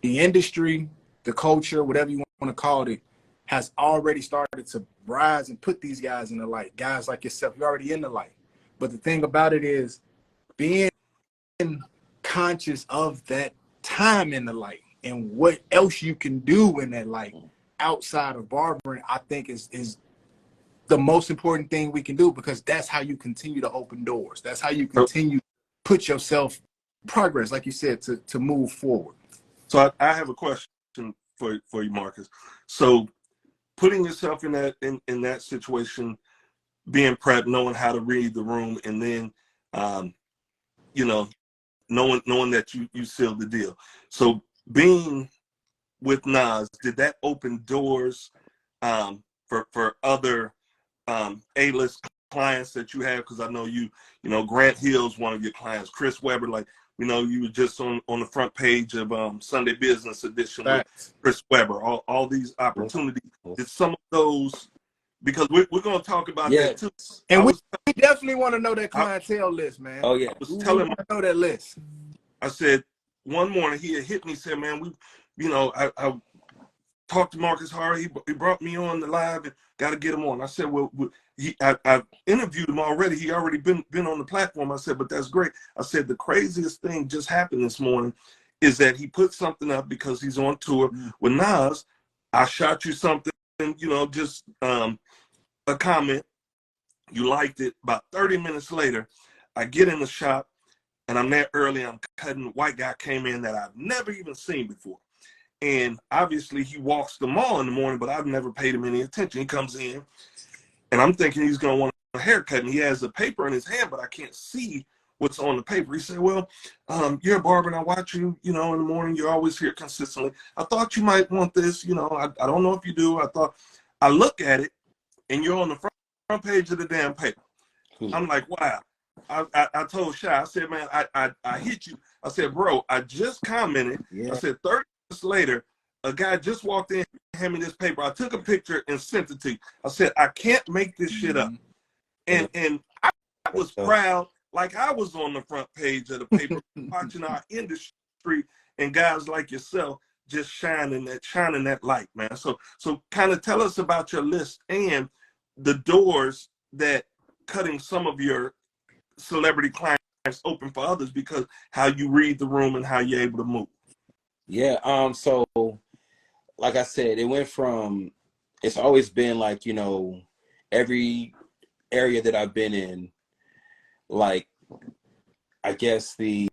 the industry, the culture, whatever you want to call it, has already started to rise and put these guys in the light. Guys like yourself, you're already in the light. But the thing about it is being conscious of that time in the light and what else you can do in that light outside of barbering, I think is the most important thing we can do, because that's how you continue to open doors. That's how you continue to put yourself progress, like you said, to move forward. So I have a question for you, Marcus. So putting yourself in that situation, being prepped, knowing how to read the room, and then you know, knowing that you sealed the deal. So being with Nas, did that open doors for other A-list clients that you have? Because I know you know Grant Hill's one of your clients, Chris Webber, like, you know, you were just on the front page of Sunday Business Edition with Chris Webber. All these opportunities. Did some of those, because we're going to talk about that too. And we definitely want to know that clientele list, man. Oh yeah, I was telling him, know that list. I said one morning he had hit me, said, man, I talked to Marcus Hart. He brought me on the live and got to get him on. I said, well, I interviewed him already. He already been on the platform. I said, but that's great. I said, the craziest thing just happened this morning is that he put something up because he's on tour with Nas. I shot you something, you know, just a comment. You liked it. About 30 minutes later, I get in the shop and I'm there early. I'm cutting. White guy came in that I've never even seen before. And obviously he walks the mall in the morning, but I've never paid him any attention. He comes in and I'm thinking he's going to want a haircut. And he has a paper in his hand, but I can't see what's on the paper. He said, well, you're a barber and I watch you, you know, in the morning. You're always here consistently. I thought you might want this. You know, I don't know if you do. I look at it and you're on the front page of the damn paper. I'm like, wow. I told Shy, I said, man, I hit you. I said, bro, I just commented. Yeah. I said, 30 minutes later, a guy just walked in, handed me this paper. I took a picture and sent it to you. I said, I can't make this shit up. And I was proud, like I was on the front page of the paper, watching our industry and guys like yourself just shining that light, man. So kind of tell us about your list and the doors that cutting some of your celebrity clients open for others, because how you read the room and how you're able to move. Yeah. So like I said, it went from, it's always been like, you know, every area that I've been in, like, I guess the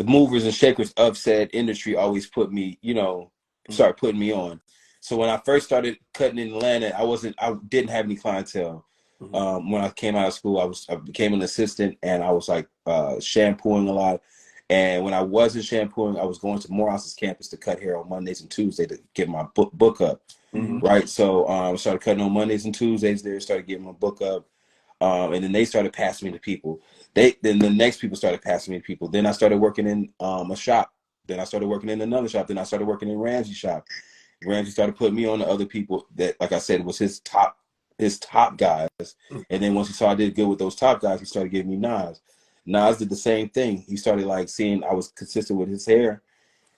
movers and shakers of said industry always put me, you know, started putting me on. So when I first started cutting in Atlanta, I didn't have any clientele. When I came out of school, I became an assistant and I was like shampooing a lot. And when I wasn't shampooing, I was going to Morehouse's campus to cut hair on Mondays and Tuesdays to get my book up. Right. So I started cutting on Mondays and Tuesdays there, started getting my book up. And then they started passing me to people. Then the next people started passing me to people. Then I started working in a shop. Then I started working in another shop. Then I started working in Ramsey's shop. Ramsey started putting me on to other people that, like I said, was his top guys. And then once he saw I did good with those top guys, he started giving me Nas. Nas did the same thing. He started like seeing I was consistent with his hair.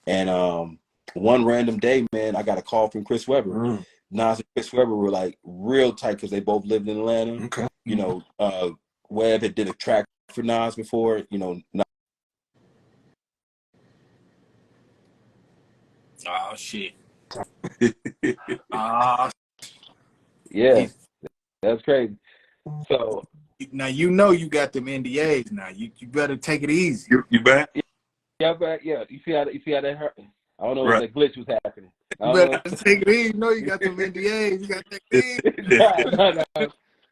And one random day, man, I got a call from Chris Webber. Nas and Chris Webber were like real tight because they both lived in Atlanta. Okay. You know, Webb had did a track for Nas before, you know. Oh, shit. Yeah, that's crazy. So now you know you got them NDAs. Now you better take it easy. You back? Yeah, back. Yeah, you see how that hurt? I don't know if that glitch was happening. You better take it easy. You know you got them NDAs. You got to take it easy. No.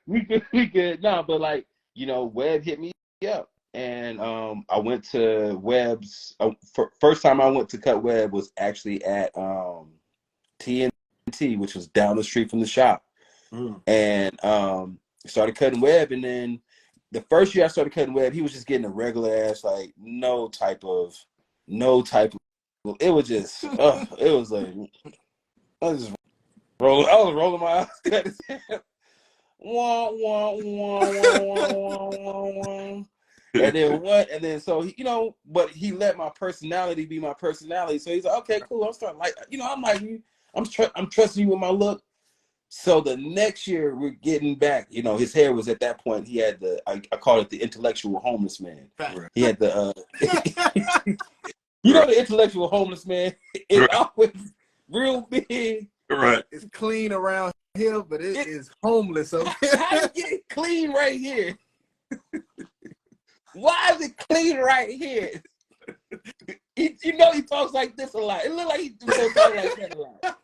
We could. No, but like, you know, Webb hit me up, and I went to Webb's. First time I went to cut Webb was actually at TNT, which was down the street from the shop. And started cutting Webb, and then the first year I started cutting Webb, he was just getting a regular ass, like no type of. It was just, it was like I was rolling my eyes. Wah, wah, wah, wah, wah, wah, wah. And then what? And then so he, you know, but he let my personality be my personality. So he's like, okay, cool. I'm starting like, you know, I'm like, I'm trusting you with my look. So the next year we're getting back, you know, his hair was at that point, he had I call it the intellectual homeless man. Right. He had the, you know, the intellectual homeless man is always real big. Right. It's clean around here, but it is homeless. Okay? How you get it clean right here? Why is it clean right here? You know he talks like this a lot. It looked like he talks like that a lot.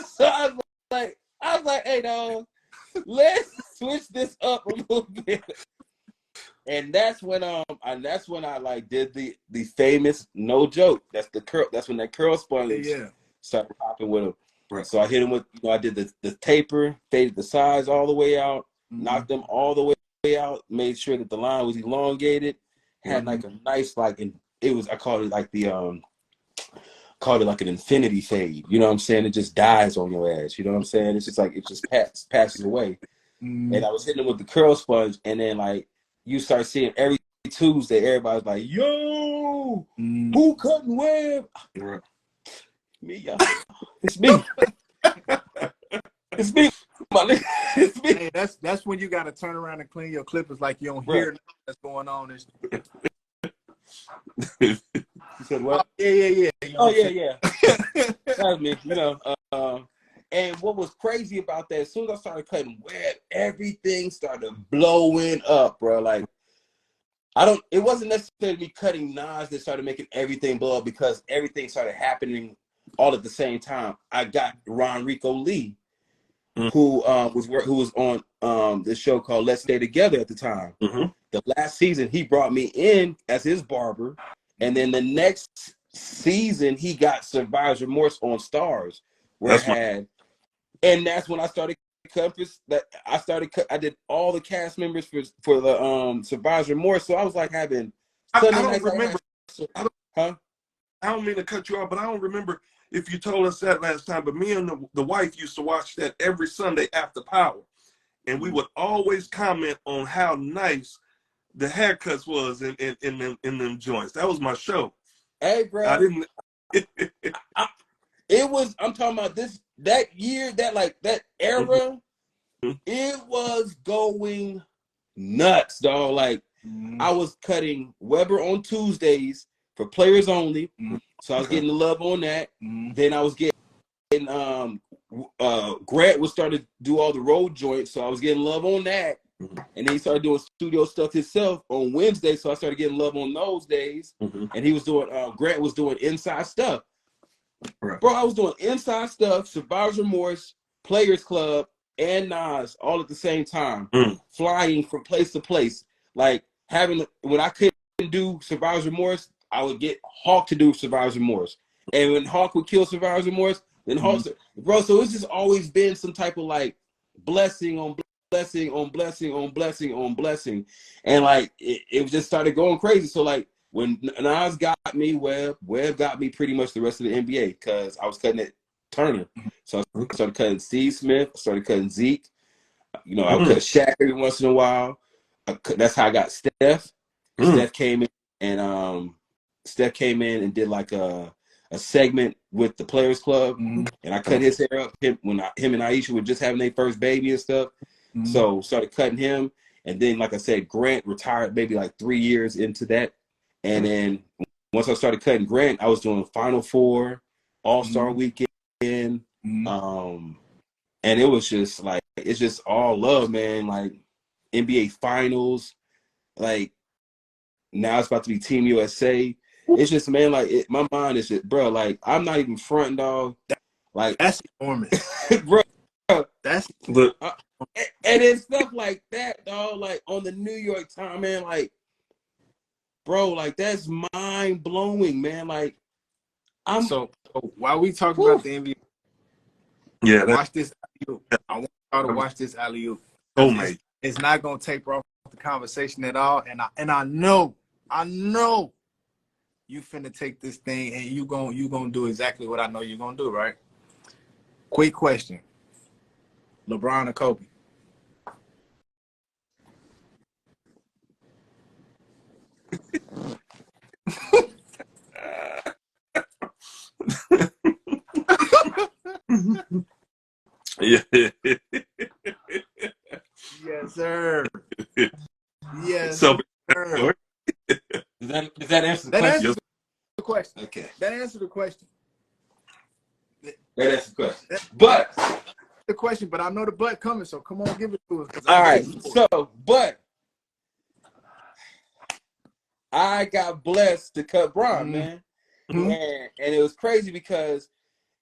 So I was like, hey dog, let's switch this up a little bit. And that's when I like did the famous, no joke. That's the curl. That's when that curl sponge started popping with him. Right. So I hit him with, you know, I did the taper, faded the sides all the way out, knocked them all the way out, made sure that the line was elongated, had like a nice I called it like an infinity fade. You know what I'm saying? It just dies on your ass. You know what I'm saying? It's just like it just passes away. And I was hitting him with the curl sponge, and then like you start seeing every Tuesday, everybody's like, yo, who cutting Webb? Me, y'all. It's me. It's me, my nigga. It's me. Hey, that's when you gotta turn around and clean your clippers like you don't hear nothing that's going on. You said what? Oh, yeah. You know yeah. That's me. You know. And what was crazy about that? As soon as I started cutting web, everything started blowing up, bro. Like, it wasn't necessarily me cutting Nas that started making everything blow up, because everything started happening all at the same time. I got Ron Rico Lee, who was on this show called Let's Stay Together at the time. The last season, he brought me in as his barber, and then the next season he got Survivor's Remorse on Stars, and that's when I started cutting. I did all the cast members for the Survivor's Remorse. So I was like having Sunday nights. I don't mean to cut you off, but I don't remember if you told us that last time. But me and the wife used to watch that every Sunday after Power, and we would always comment on how nice the haircuts was in them joints. That was my show. Hey, bro. I didn't. I'm talking about that year, that era. It was going nuts, dog. Like, I was cutting Weber on Tuesdays for players only, so I was getting the love on that. Then I was getting Grant was starting to do all the road joints, so I was getting love on that. And then he started doing studio stuff himself on Wednesday, so I started getting love on those days. And he was doing Grant was doing inside stuff. Right. Bro, I was doing inside stuff, Survivor's Remorse, Players Club, and Nas all at the same time, flying from place to place. Like, when I couldn't do Survivor's Remorse, I would get Hawk to do Survivor's Remorse. And when Hawk would kill Survivor's Remorse, then Hawk, bro, so it's just always been some type of like blessing on blessing on blessing on blessing on blessing. And like, it just started going crazy. So like, when Nas got me, Webb got me pretty much the rest of the NBA, because I was cutting at Turner. So I started cutting Steve Smith, I started cutting Zeke. You know, I would cut Shaq every once in a while. That's how I got Steph. Steph came in and did like a segment with the Players Club, and I cut his hair up. Him and Aisha were just having their first baby and stuff. So started cutting him, and then like I said, Grant retired maybe like 3 years into that. And then once I started cutting Grant, I was doing Final Four, All-Star Weekend, and it was just like, it's just all love, man. Like NBA Finals, like now it's about to be Team USA. It's just, man, like my mind is just, bro. Like, I'm not even fronting, dog. Like, that's enormous, bro. That's and it's stuff like that, dog. Like on the New York Times, man. Like, bro, like that's mind blowing, man. Like, so while we talking about the NBA, watch this alley-oop. I want y'all to watch this alley-oop. Oh, man, it's not gonna taper off the conversation at all. And I know you finna take this thing and you gonna do exactly what I know you're gonna do, right? Quick question: LeBron or Kobe? Yeah. Yes, sir. Yes, So, sir. Does that answer the question? Answers the question. Okay. That answers the question. That answers the question. But the question, but I know the but coming, so come on, give it to us. All right. So, but I got blessed to cut Bron, man. And it was crazy because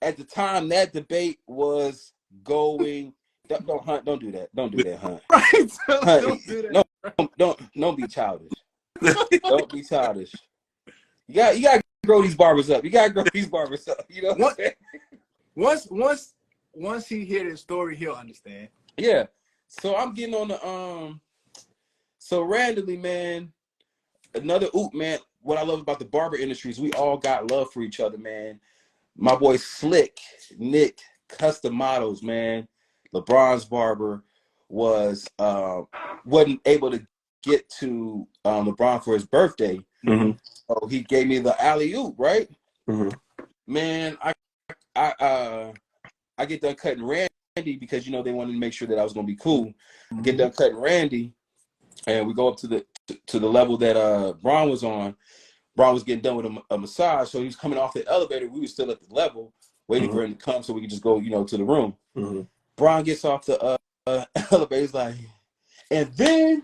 at the time that debate was going, don't do that, Hunt. Right. Hunt, don't do that. Don't be childish. Don't be childish. You gotta grow these barbers up. You know what I'm saying? Once he hear this story, he'll understand. Yeah. So I'm getting on the so randomly, man, another oop, man. What I love about the barber industry is we all got love for each other, man. My boy Slick, Nick, Custom Models, man. LeBron's barber wasn't able to get to LeBron for his birthday. So he gave me the alley-oop, right? Man, I I get done cutting Randy because you know they wanted to make sure that I was gonna be cool. I get done cutting Randy, and we go up to the level that Braun was on. Braun was getting done with a massage, so he was coming off the elevator. We were still at the level, waiting for him to come so we could just go, you know, to the room. Braun gets off the elevator. He's like, and then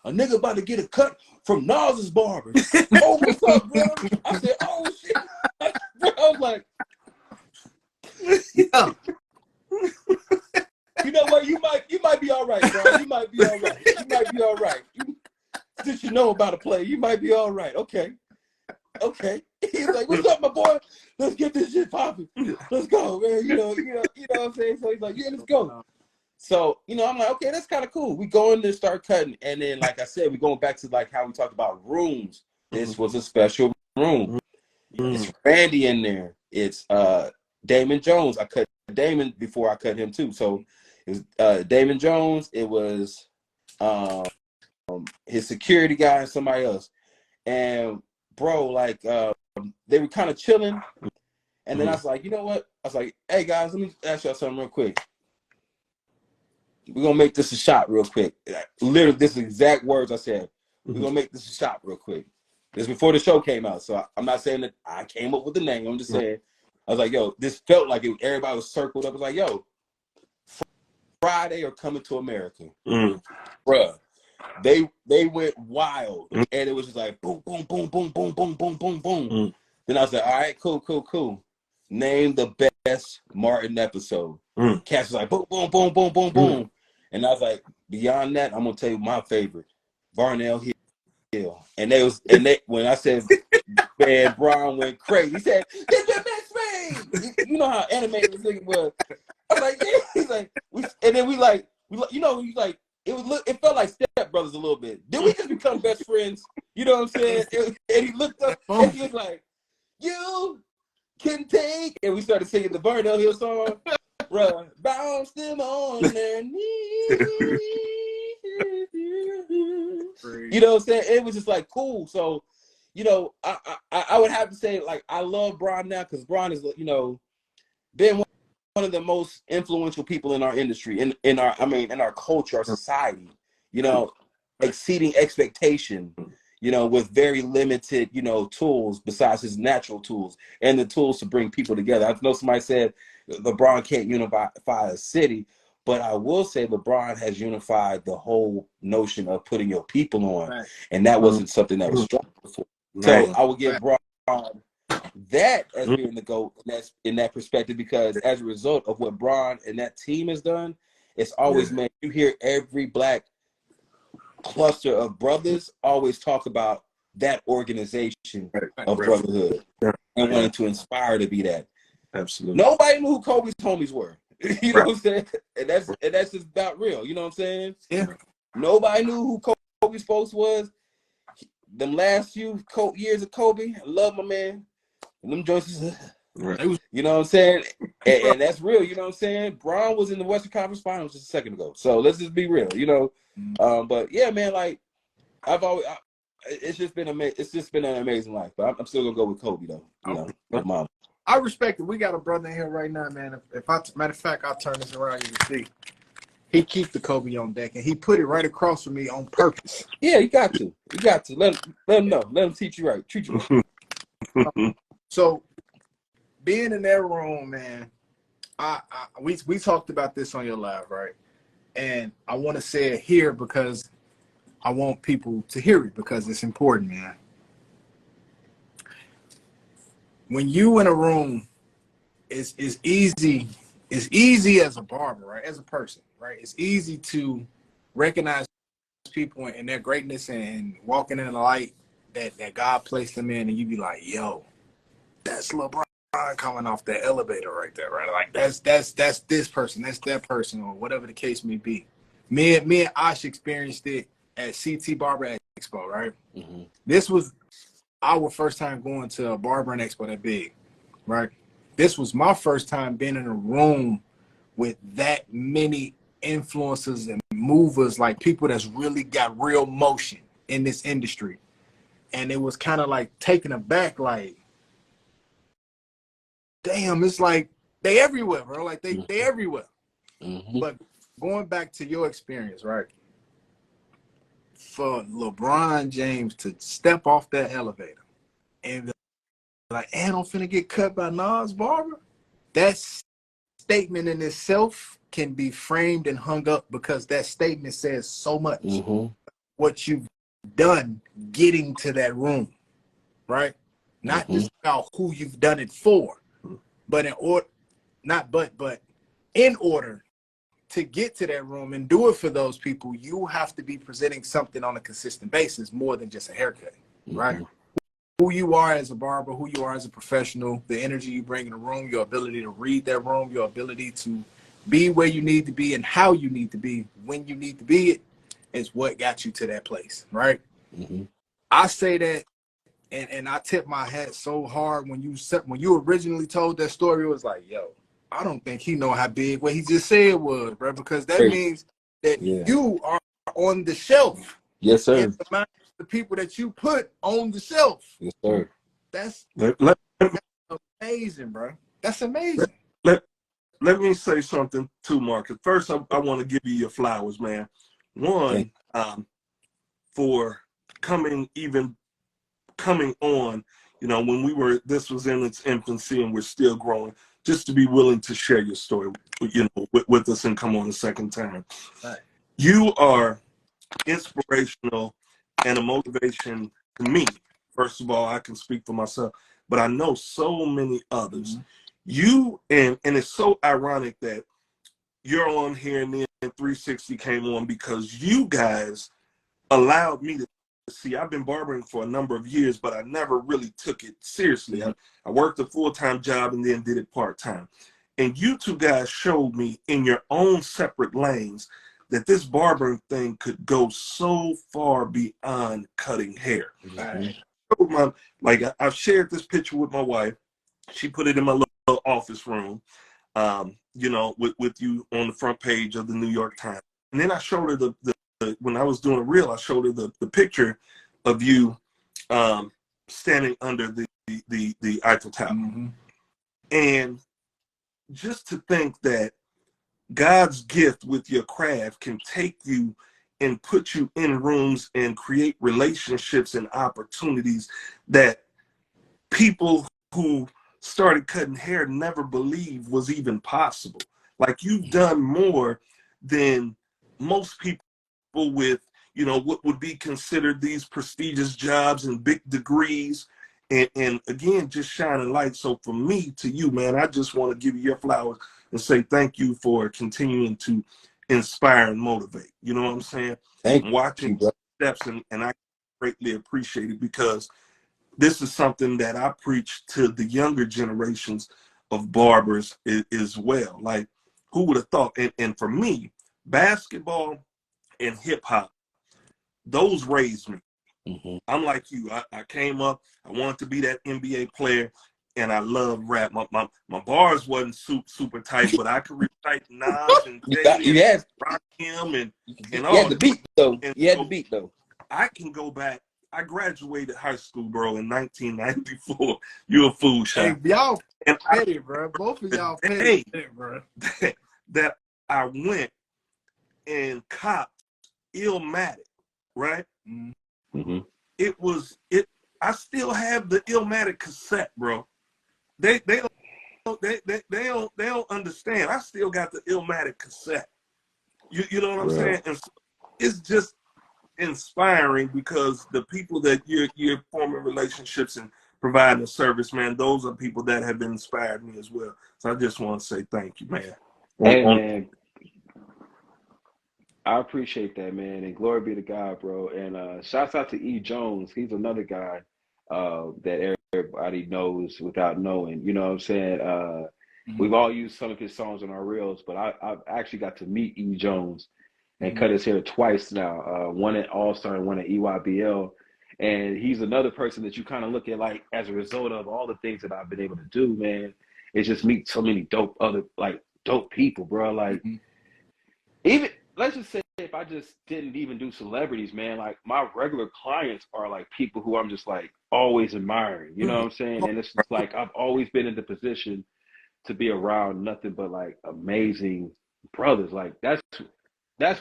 a nigga about to get a cut from Nas's barber. Oh, what's up, bro? I said, oh shit. Bro, I was like, yeah. You know what? You might be all right, bro. You might be all right. You might be all right. Since you know about a play, you might be all right. Okay. He's like, what's up, my boy? Let's get this shit popping. Let's go, man. You know what I'm saying? So he's like, yeah, let's go. So, you know, I'm like, okay, that's kind of cool. We go in there, start cutting, and then, like I said, we going back to like how we talked about rooms. This was a special room. It's Randy in there. It's Damon Jones. I cut Damon before I cut him too. So it was Damon Jones. It was his security guy and somebody else. And bro, like they were kind of chilling. And then I was like, you know what? I was like, hey guys, let me ask y'all something real quick. We're gonna make this a shot real quick. Literally, this is exact words I said. We're gonna make this a shot real quick. This before the show came out, so I'm not saying that I came up with the name. I'm just saying, I was like, yo, this felt like it, everybody was circled up. I was like, yo, Friday or Coming to America, bruh. They went wild, and it was just like boom, boom, boom, boom, boom, boom, boom, boom, boom. Then I was like, all right, cool. Name the best Martin episode. Cass was like boom, boom, boom, boom, boom, boom. And I was like, beyond that, I'm gonna tell you my favorite, Barnell Hill. And they when I said, man, Braun went crazy. He said, "Get your best friend." You know how animated this nigga was. I was like, yeah. He's like, and then we you know, he's like, it felt like Step Brothers a little bit. Did we just become best friends? You know what I'm saying? And he looked up and he was like, "You can take," and we started singing the Barnell Hill song. Bruh, bounce them on their knees. You know what I'm saying? It was just like cool. So, you know, I would have to say, like, I love Braun now because Braun is, you know, been one of the most influential people in our industry, in our culture, our society, you know, exceeding expectation, you know, with very limited, you know, tools besides his natural tools and the tools to bring people together. I know somebody said LeBron can't unify a city, but I will say LeBron has unified the whole notion of putting your people on, right. And that wasn't something that was strong before. Right. So I would give Braun that as being the GOAT in that perspective, because as a result of what Braun and that team has done, it's always made you hear every black cluster of brothers always talk about that organization of brotherhood and wanting to inspire to be that. Absolutely. Nobody knew who Kobe's homies were. You know what I'm saying? And that's just about real. You know what I'm saying? Yeah. Nobody knew who Kobe's folks was. Them last few years of Kobe, I love my man. And them joints, you know what I'm saying? And that's real. You know what I'm saying? Braun was in the Western Conference Finals just a second ago. So let's just be real. You know. But yeah, man, like it's just been an amazing life. But I'm still gonna go with Kobe though. You know, my mom. I respect it. We got a brother in here right now, man. Matter of fact, I'll turn this around. You can see he keep the Kobe on deck, and he put it right across from me on purpose. Yeah, you got to. Let him know. Let him teach you right. Treat you right. So, being in that room, man, we talked about this on your live, right? And I want to say it here because I want people to hear it because it's important, man. When you in a room, it's easy as a barber, right? As a person, right? It's easy to recognize people and their greatness and walking in the light that God placed them in, and you be like, yo, that's LeBron coming off that elevator right there, right? Like that's this person, that's that person, or whatever the case may be. Me and Ash experienced it at CT Barber Expo, right? Mm-hmm. This was our first time going to a barbering expo that big, right? This was my first time being in a room with that many influencers and movers, like people that's really got real motion in this industry. And it was kind of like taken aback, like, damn, it's like they everywhere, bro. Like they everywhere. Mm-hmm. But going back to your experience, right? For LeBron James to step off that elevator and be like, and I'm finna get cut by Nas Barber, that statement in itself can be framed and hung up because that statement says so much. Mm-hmm. What you've done getting to that room, right? Not Mm-hmm. just about who you've done it for, but in order, but in order to get to that room and do it for those people, you have to be presenting something on a consistent basis more than just a haircut, right? Who you are as a barber, who you are as a professional, the energy you bring in the room, your ability to read that room, your ability to be where you need to be and how you need to be when you need to be it is what got you to that place, right? Mm-hmm. I say that, and I tip my hat so hard when you originally told that story. It was like, yo, I don't think he know how big what he just said was, bro, because that means that you are on the shelf. Yes, sir. And the people that you put on the shelf. Yes, sir. That's Let amazing, bro. That's amazing. Let me say something too, Marcus. First, I want to give you your flowers, man. One, for coming on, you know, when this was in its infancy and we're still growing, just to be willing to share your story, you know, with us and come on a second time. Right. You are inspirational and a motivation to me. First of all, I can speak for myself, but I know so many others. You and it's so ironic that you're on here and then 360 came on because you guys allowed me to see. I've been barbering for a number of years, but I never really took it seriously. I worked a full-time job and then did it part-time. And you two guys showed me in your own separate lanes that this barbering thing could go so far beyond cutting hair. Like I've shared this picture with my wife. She put it in my little office room, you know, with you on the front page of the New York Times. And then I showed her the when I was doing a reel, I showed her the picture of you standing under the Eiffel Tower. And just to think that God's gift with your craft can take you and put you in rooms and create relationships and opportunities that people who started cutting hair never believed was even possible. Like you've done more than most people with, you know, what would be considered these prestigious jobs and big degrees. And again, just shining light. So from me to you, man, I just want to give you your flowers and say thank you for continuing to inspire and motivate. You know what I'm saying? Thank watching you, steps, and I greatly appreciate it because this is something that I preach to the younger generations of barbers as well. Like, who would have thought? And for me, basketball and hip hop, those raised me. I'm like you. I came up, I wanted to be that NBA player, and I love rap. My bars wasn't super tight, but I could recite Nas and Jay and Rakim and all. You had the beat though. And you had the beat though. I can go back. I graduated high school, bro, in 1994. You a fool, shot. Hey, y'all petty, bro. Both of y'all petty, bro. That I went and copped Illmatic, right? It was it. I still have the Illmatic cassette, bro. They don't understand. I still got the Illmatic cassette. You know what I'm saying? And so it's just inspiring because the people that you're forming relationships and providing a service, man, those are people that have inspired me as well. So I just want to say thank you, man. Hey, man. I appreciate that, man, and glory be to God, bro. And shouts out to E. Jones. He's another guy that everybody knows without knowing. You know what I'm saying? We've all used some of his songs on our reels, but I've actually got to meet E. Jones and cut his hair twice now. One at All-Star and one at EYBL. And he's another person that you kind of look at like as a result of all the things that I've been able to do, man. It's just meet so many dope people, bro. Like even let's just say if I just didn't even do celebrities, man, like my regular clients are like people who I'm just like always admiring, you know what I'm saying? And it's just like I've always been in the position to be around nothing but like amazing brothers. Like that's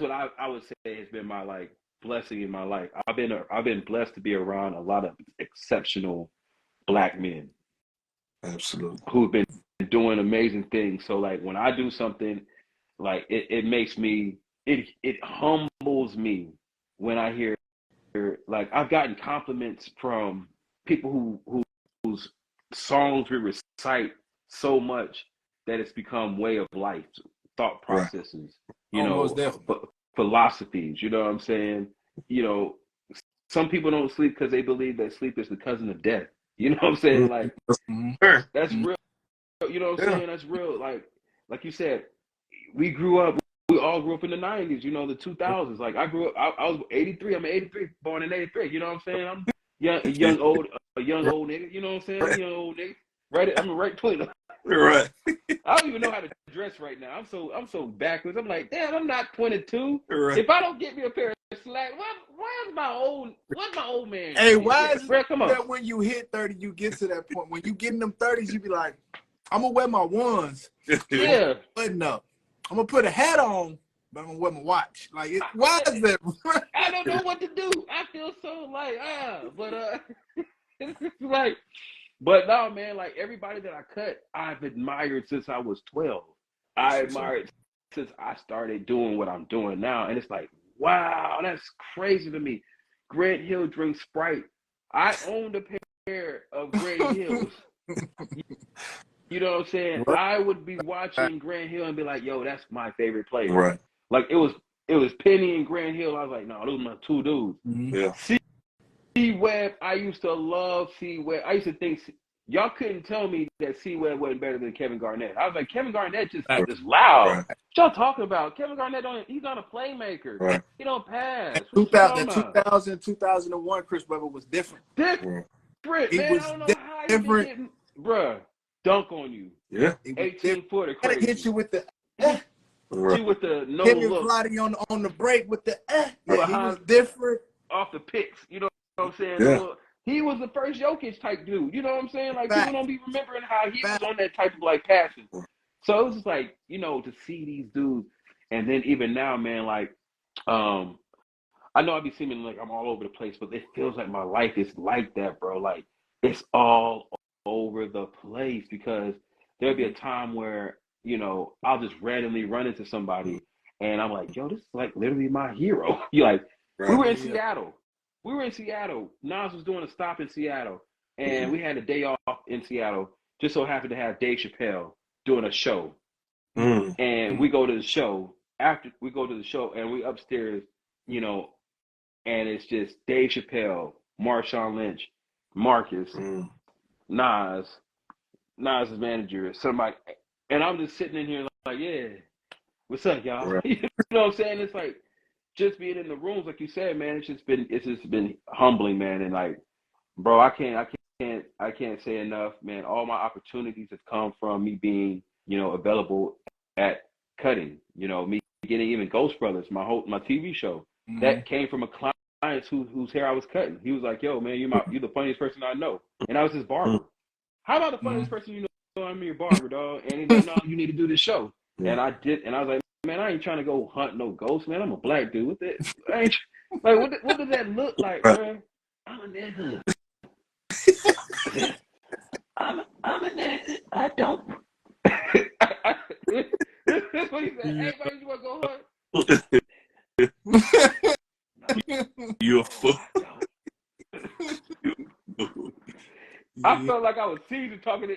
what I would say has been my like blessing in my life. I've been blessed to be around a lot of exceptional Black men. Absolutely. Who've been doing amazing things. So like when I do something, like it makes me, it humbles me when I hear, like I've gotten compliments from people whose songs we recite so much that it's become way of life, thought processes, you know, philosophies, you know what I'm saying? You know, some people don't sleep because they believe that sleep is the cousin of death. You know what I'm saying? Like, that's real. You know what I'm saying? That's real. Like you said, we all grew up in the 90s, you know, the 2000s. Like I grew up, I was 83. I'm 83, born in 83. You know what I'm saying? I'm a young old nigga. You know what I'm saying? Young old nigga. Right? I'm a right twin. Right. I don't even know how to dress right now. I'm so backwards. I'm like, damn, I'm not 22. Right. If I don't get me a pair of slacks, what's my old man? Hey, why is it that when you hit 30, you get to that point? When you get in them 30s, you be like, I'm gonna wear my ones. Yeah. Button up. I'm gonna put a hat on, but I'm gonna wear my watch. Like, why is that? I don't know what to do. I feel so like, but it's just like, but no, man, like everybody that I cut, I've admired since I was 12. I admired since I started doing what I'm doing now. And it's like, wow, that's crazy to me. Grant Hill drinks Sprite. I owned a pair of Grant Hills. You know what I'm saying? Right. I would be watching Grant Hill and be like, yo, that's my favorite player. Right. Like it was Penny and Grant Hill. I was like, no, those are my two dudes. Mm-hmm. Yeah. C-Web, I used to love C-Web. I used to think y'all couldn't tell me that C-Web wasn't better than Kevin Garnett. I was like, Kevin Garnett just loud. Right. What y'all talking about? Kevin Garnett he's not a playmaker. Right. He don't pass. 2001 Chris Webber was different. Different, he man. was I don't know how you been getting, bruh, dunk on you. Yeah. 18-footer crazy. Hit you with the with the no him look. Him on the break with the he was different. Off the picks, you know what I'm saying? Yeah. He was the first Jokic type dude. You know what I'm saying? Like people don't be remembering how he was on that type of like passion. So it was just like, you know, to see these dudes, and then even now, man, like, I know I be seeming like I'm all over the place, but it feels like my life is like that, bro. Like it's all over the place because there'll be a time where, you know, I'll just randomly run into somebody and I'm like, yo, this is like literally my hero. You like, we were in Seattle. Nas was doing a stop in Seattle, and we had a day off in Seattle. Just so happened to have Dave Chappelle doing a show. And we go to the show. After we go to the show, and we upstairs, you know, and it's just Dave Chappelle, Marshawn Lynch, Marcus, Nas's manager, somebody, and I'm just sitting in here like, yeah, what's up, y'all? Right. You know what I'm saying? It's like just being in the rooms, like you said, man. It's just been humbling, man. And like, bro, I can't say enough, man. All my opportunities have come from me being, you know, available at cutting. You know, me getting even Ghost Brothers, my TV show, that came from a client whose hair I was cutting. He was like, yo, man, you're the funniest person I know, and I was his barber. How about the funniest person you know? I'm your barber, dog. And he's like, no, you need to do this show. And I did, and I was like, man, I ain't trying to go hunt no ghosts, man. I'm a black dude. What that? What does that look like, bro? I'm a nigga. I'm a nigga. I don't. That's what he said. Hey, buddy, you want to go hunt? You're a fool. I felt like I was Caesar talking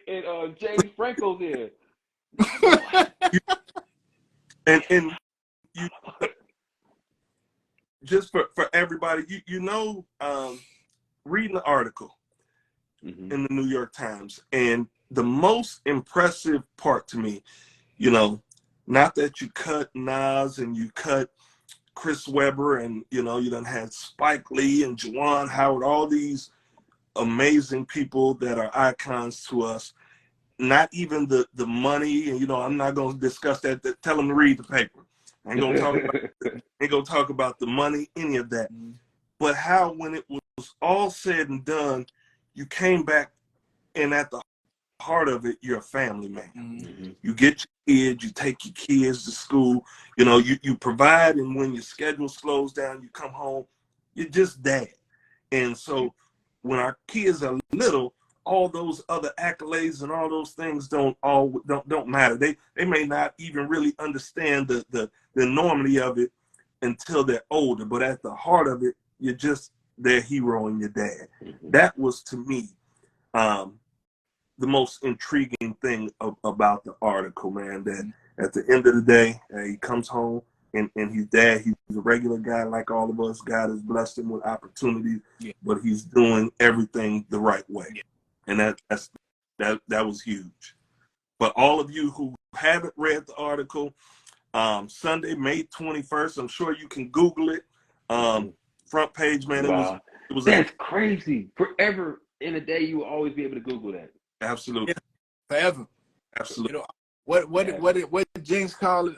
in James Franco's ear. And you just for everybody, you know, reading the article in the New York Times, and the most impressive part to me, you know, not that you cut Nas and you cut Chris Webber, and you know, you done had Spike Lee and Juwan Howard, all these amazing people that are icons to us. Not even the money, and you know, I'm not going to discuss that. Tell them to read the paper. I ain't going to talk about the money, any of that. But how, when it was all said and done, you came back, and at the heart of it, you're a family man. Mm-hmm. You get your kids, you take your kids to school, you know, you provide, and when your schedule slows down, you come home, you're just dad. And so when our kids are little, all those other accolades and all those things don't matter. They may not even really understand the enormity of it until they're older. But at the heart of it, you're just their hero and your dad. That was, to me, the most intriguing thing about the article, man. That at the end of the day, he comes home and his dad, he's a regular guy like all of us. God has blessed him with opportunities, but he's doing everything the right way. And that was huge. But all of you who haven't read the article, Sunday, May 21st, I'm sure you can Google it. Front page, man. Wow. It was that's crazy. Forever in a day, you will always be able to Google that. Absolutely. Yeah, forever. Absolutely. You know, what did James call it?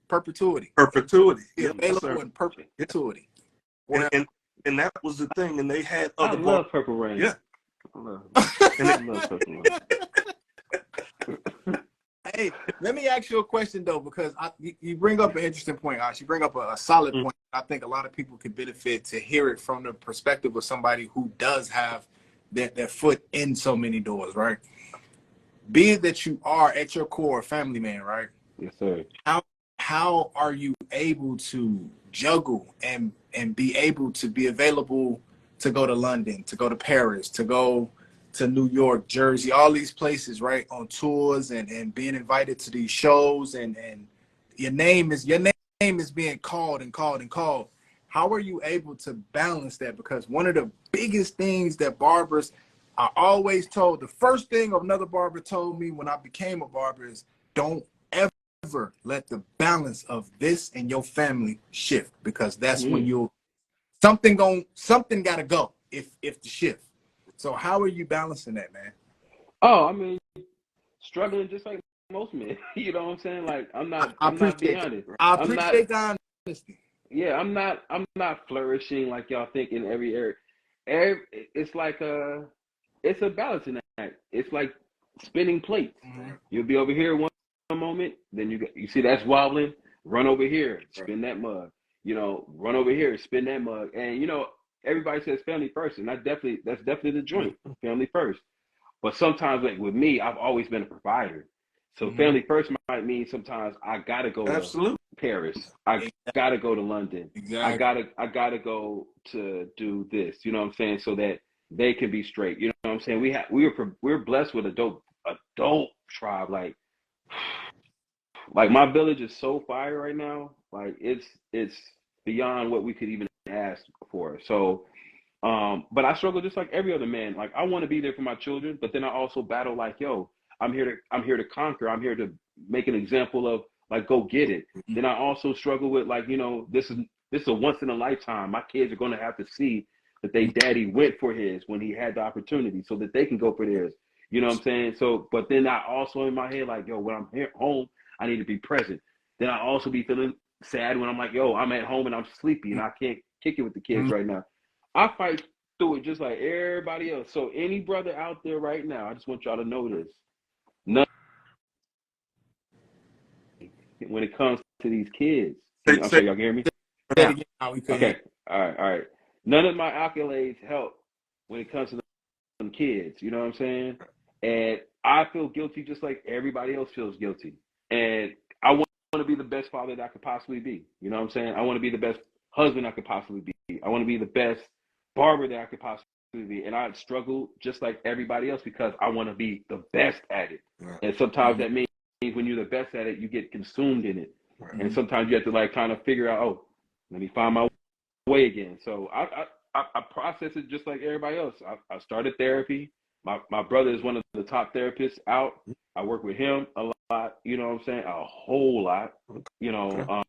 Perpetuity. Perpetuity. Yeah, available in perpetuity. And that was the thing. And they had other. I love Purple Rain. Yeah. I love Purple Rain. Hey, let me ask you a question though, because you bring up an interesting point, Ash. You bring up a solid point. I think a lot of people could benefit to hear it from the perspective of somebody who does have their foot in so many doors, right? Be it that you are at your core a family man, right? Yes, sir. How are you able to juggle and be able to be available to go to London, to go to Paris, to go to New York, Jersey, all these places, right, on tours and being invited to these shows, and your name is being called and called and called. How are you able to balance that? Because one of the biggest things that barbers are always told, the first thing another barber told me when I became a barber is, don't ever let the balance of this and your family shift, because that's when something gotta go if the shift. So how are you balancing that, man? Oh, I mean, struggling just like most men. You know what I'm saying? Like I'm not being honest. I appreciate the honesty. Yeah, I'm not flourishing like y'all think in every area. It's like it's a balancing act. It's like spinning plates. You'll be over here one moment, then you see that's wobbling, run over here, spin that mug. You know, run over here, spin that mug. And you know, everybody says family first, and that's definitely the joint, family first. But sometimes, like with me, I've always been a provider. So family first might mean sometimes I gotta go to Paris. I gotta go to London. Exactly. I gotta go to do this. You know what I'm saying? So that they can be straight. You know what I'm saying? We're blessed with a dope tribe. Like my village is so fire right now. Like it's beyond what we could even ask for. So but I struggle just like every other man. Like I want to be there for my children, but then I also battle like, yo, I'm here to conquer. I'm here to make an example of, like, go get it. Then I also struggle with, like, you know, this is a once in a lifetime. My kids are going to have to see that they daddy went for his when he had the opportunity, so that they can go for theirs. You know what I'm saying? So, but then I also in my head, like, yo, when I'm here home, I need to be present. Then I also be feeling sad when I'm like, yo, I'm at home and I'm sleepy and I can't kick it with the kids right now. I fight through it just like everybody else. So any brother out there right now, I just want y'all to know this. When it comes to these kids, I'm sorry, y'all can hear me? Okay, all right. None of my accolades help when it comes to them kids, you know what I'm saying? And I feel guilty just like everybody else feels guilty. And I want to be the best father that I could possibly be. You know what I'm saying? I want to be the best husband I could possibly be. I want to be the best barber that I could possibly be. And I struggle just like everybody else because I want to be the best at it. Right. And sometimes that means when you're the best at it, you get consumed in it. Right. And sometimes you have to like kind of figure out, oh, let me find my way again. So I process it just like everybody else. I started therapy. My brother is one of the top therapists out. I work with him a lot, you know what I'm saying? A whole lot. You know,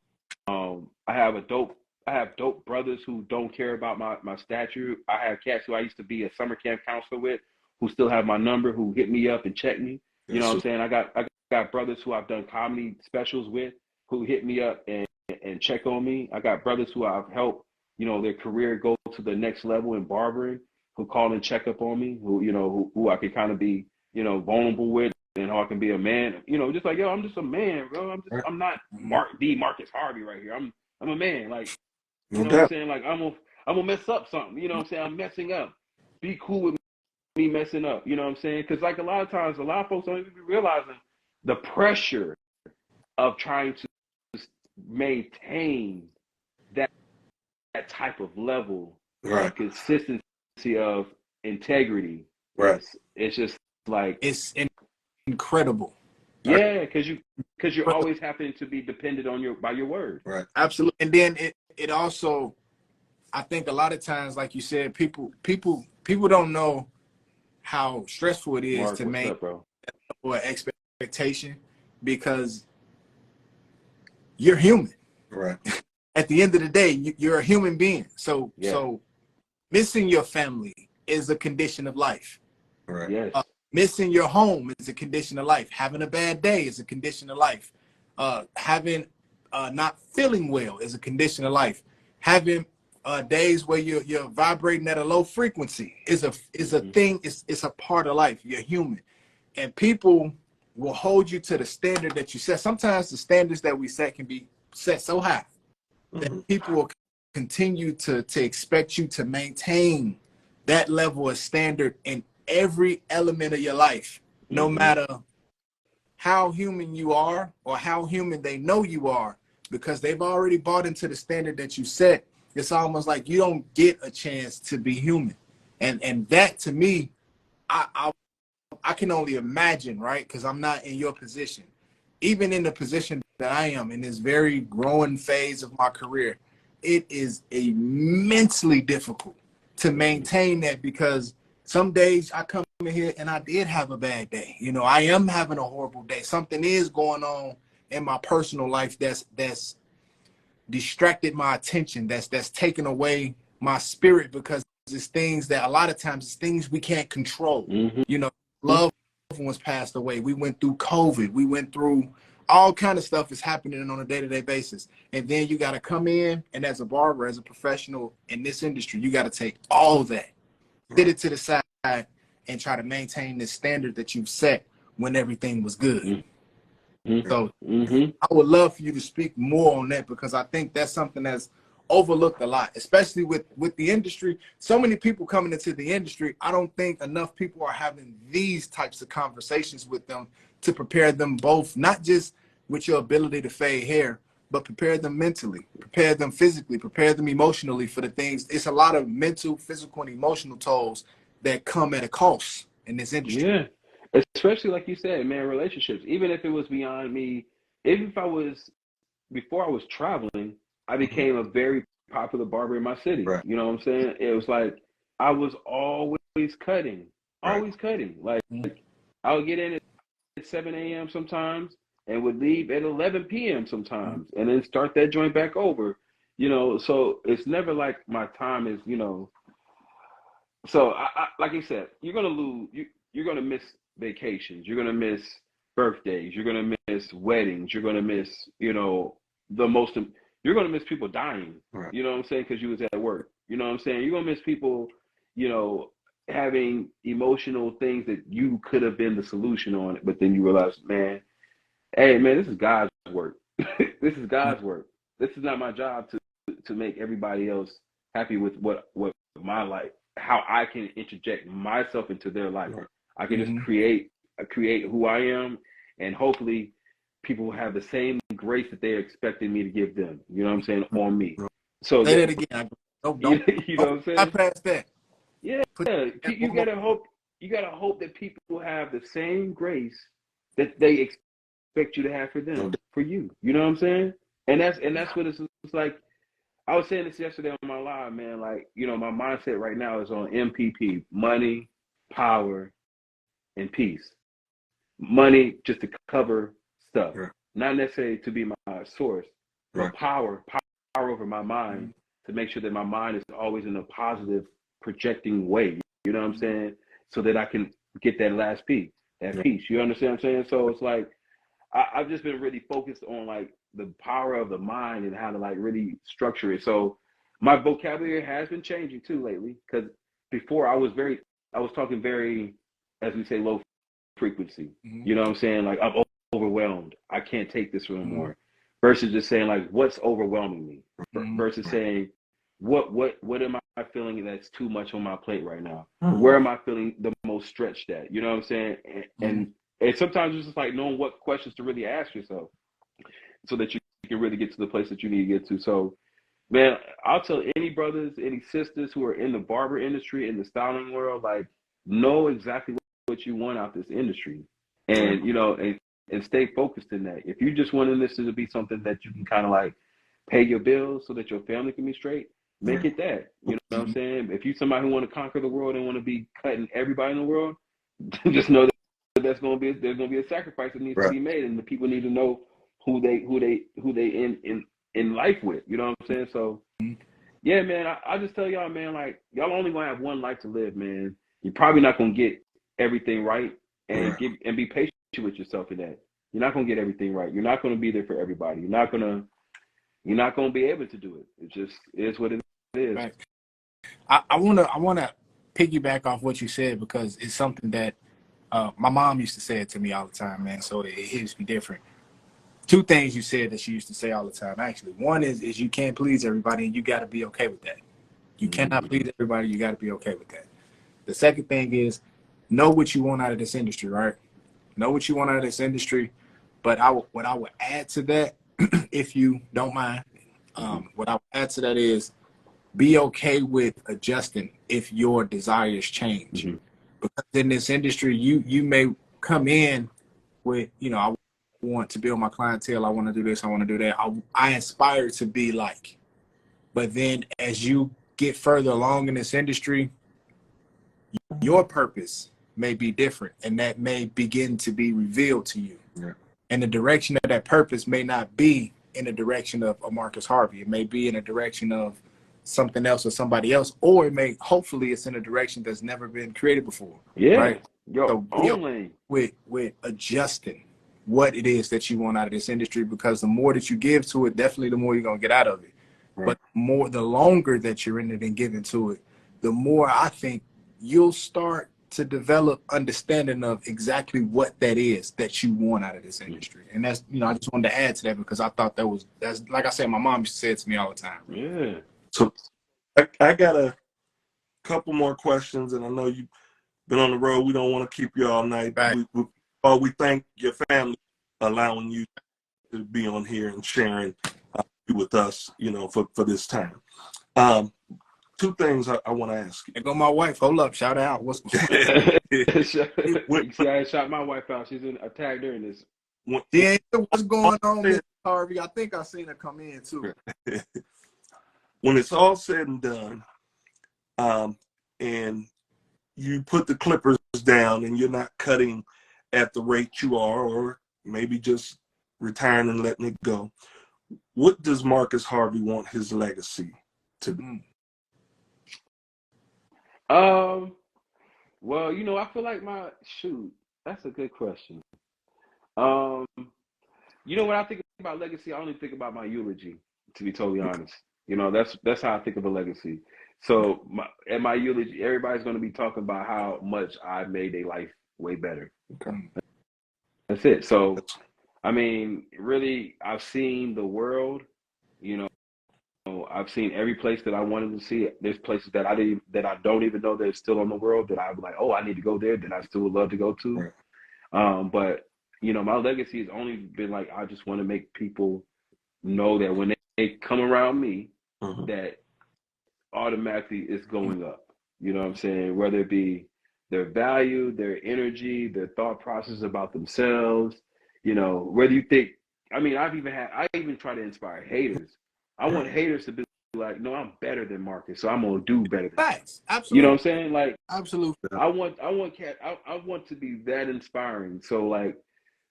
I have dope brothers who don't care about my stature. I have cats who I used to be a summer camp counselor with who still have my number, who hit me up and check me. You know what I'm saying? I got brothers who I've done comedy specials with who hit me up and check on me. I got brothers who I've helped, you know, their career go to the next level in barbering, who call and check up on me, who, you know, who I could kind of be vulnerable with, and how I can be a man. Just like, yo, I'm just a man, bro. I'm not Marcus Harvey right here. I'm a man. Like, what I'm saying? Like, I'm gonna mess up something. You know what I'm saying? I'm messing up. Be cool with me messing up. You know what I'm saying? Because like a lot of times, a lot of folks don't even be realizing the pressure of trying to maintain that type of level of consistency of integrity. Right. It's just like, it's incredible. Yeah, because you're always having to be dependent on by your word. Right. Absolutely. And then it also, I think a lot of times, like you said, people don't know how stressful it is to make or expectation, because you're human. Right. At the end of the day, you're a human being. So missing your family is a condition of life. Right. Yes. Missing your home is a condition of life. Having a bad day is a condition of life. Having not feeling well is a condition of life. Having days where you're vibrating at a low frequency is a thing. It's a part of life. You're human, and people will hold you to the standard that you set. Sometimes the standards that we set can be set so high that people will continue to expect you to maintain that level of standard in every element of your life, no matter how human you are or how human they know you are, because they've already bought into the standard that you set. It's almost like you don't get a chance to be human. And that, to me, I can only imagine, right? Because I'm not in your position. Even in the position that I am in this very growing phase of my career, it is immensely difficult to maintain that, because some days I come in here and I did have a bad day. I am having a horrible day. Something is going on in my personal life that's distracted my attention, that's taken away my spirit, because it's things that a lot of times it's things we can't control. Loved ones passed away. We went through COVID. We went through all kind of stuff is happening on a day-to-day basis. And then you got to come in, and as a barber, as a professional in this industry, you got to take all that, sit it to the side, and try to maintain this standard that you've set when everything was good. So I would love for you to speak more on that, because I think that's something that's overlooked a lot, especially with the industry. So many people coming into the industry, I don't think enough people are having these types of conversations with them to prepare them both, not just with your ability to fade hair, but prepare them mentally, prepare them physically, prepare them emotionally for the things. It's a lot of mental, physical, and emotional tolls that come at a cost in this industry. Yeah, especially like you said, man, relationships. Even if it was beyond me, even if before I was traveling, I became a very popular barber in my city. Right. You know what I'm saying? It was like I was always cutting, Like I would get in at 7 a.m. sometimes and would leave at 11 p.m. sometimes, and then start that joint back over. So it's never like my time is, So I like you said, you're gonna lose. You're gonna miss vacations. You're gonna miss birthdays. You're gonna miss weddings. You're gonna miss, you're gonna miss people dying. Right. You know what I'm saying? Because you was at work. You know what I'm saying? You're gonna miss people, having emotional things that you could have been the solution on it, but then you realize, man, this is God's work. This is God's work. This is not my job to make everybody else happy with what my life, how I can interject myself into their life. Right. I can just create who I am, and hopefully people will have the same grace that they're expecting me to give them. You know what I'm saying? On me. So say that again. Don't you know what I'm saying? I passed that. Yeah. You gotta hope that people have the same grace that they expect you to have for them, for you. You know what I'm saying? And that's what it's like. I was saying this yesterday on my live, man. Like, my mindset right now is on MPP: money, power, and peace. Money just to cover stuff, not necessarily to be my source, but power over my mind, to make sure that my mind is always in a positive, projecting way. You know what I'm saying? So that I can get that last peace, peace. You understand what I'm saying? So it's like I've just been really focused on like the power of the mind and how to like really structure it. So my vocabulary has been changing too lately, because before I was talking very, as we say, low frequency. You know what I'm saying? Like, I'm overwhelmed. I can't take this anymore. Versus just saying, like, what's overwhelming me? Versus saying, what am I feeling that's too much on my plate right now? Where am I feeling the most stretched at? You know what I'm saying? And sometimes it's just like knowing what questions to really ask yourself so that you can really get to the place that you need to get to. So, man, I'll tell any brothers, any sisters who are in the barber industry, in the styling world, like, know exactly what you want out this industry. And, you know, and stay focused in that. If you just want this to be something that you can kind of like pay your bills so that your family can be straight, make it that. You know what I'm saying? If you somebody who want to conquer the world and want to be cutting everybody in the world, just know that there's gonna be a sacrifice that needs to be made, and the people need to know who they in life with. You know what I'm saying? So yeah, man, I just tell y'all, man, like, y'all only gonna have one life to live, man. You're probably not gonna get everything right, and be patient with yourself in that. You're not gonna get everything right. You're not gonna be there for everybody. You're not gonna be able to do it. It just is what it is. Right. I wanna piggyback off what you said, because it's something that my mom used to say it to me all the time, man. So it hits me different. Two things you said that she used to say all the time, actually. One is you can't please everybody, and you got to be okay with that. You cannot please everybody. You got to be okay with that. The second thing is, know what you want out of this industry, right? Know what you want out of this industry. But what I would add to that, if you don't mind, what I would add to that is, be okay with adjusting if your desires change. Because in this industry, you may come in with, you know, I want to build my clientele, I want to do this, I want to do that, I aspire to be like. But then as you get further along in this industry, your purpose may be different, and that may begin to be revealed to you. And the direction of that purpose may not be in the direction of a Marcus Harvey. It may be in a direction of something else or somebody else, or it may, hopefully it's in a direction that's never been created before. Right? So only with adjusting what it is that you want out of this industry, because the more that you give to it, definitely the more you're gonna get out of it. But the longer that you're in it and giving to it, the more I think you'll start to develop understanding of exactly what that is that you want out of this industry. And that's, you know, I just wanted to add to that, because I thought that's like I said, my mom used to say it to me all the time. So I got a couple more questions, and I know you've been on the road. We don't want to keep you all night. We thank your family allowing you to be on here and sharing with us, you know, for this time. Two things I want to ask you. There go my wife. Hold up. Shout out. What's going on? See, I shot my wife out. She's tagged her in this. Yeah, what's going on, Mr. Harvey? I think I seen her come in too. When it's all said and done, and you put the clippers down and you're not cutting at the rate you are, or maybe just retiring and letting it go, what does Marcus Harvey want his legacy to be? Well, you know, I feel like that's a good question. You know, when I think about legacy, I only think about my eulogy, to be totally honest. You know, that's how I think of a legacy. So at my eulogy, everybody's going to be talking about how much I made their life way better. That's it. So, I mean, really, I've seen the world. You know, I've seen every place that I wanted to see. There's places that I don't even know that's still on the world that I'm like, oh, I need to go there. That I still would love to go to. But you know, my legacy has only been like, I just want to make people know that when they come around me, that automatically it's going up. You know what I'm saying? Whether it be their value, their energy, their thought process about themselves. You know, whether you think, I mean, I even try to inspire haters. I want haters to be like, no, I'm better than Marcus, so I'm gonna do better than Facts. Absolutely. You know what I'm saying? Like, absolutely. I want to be that inspiring. So like,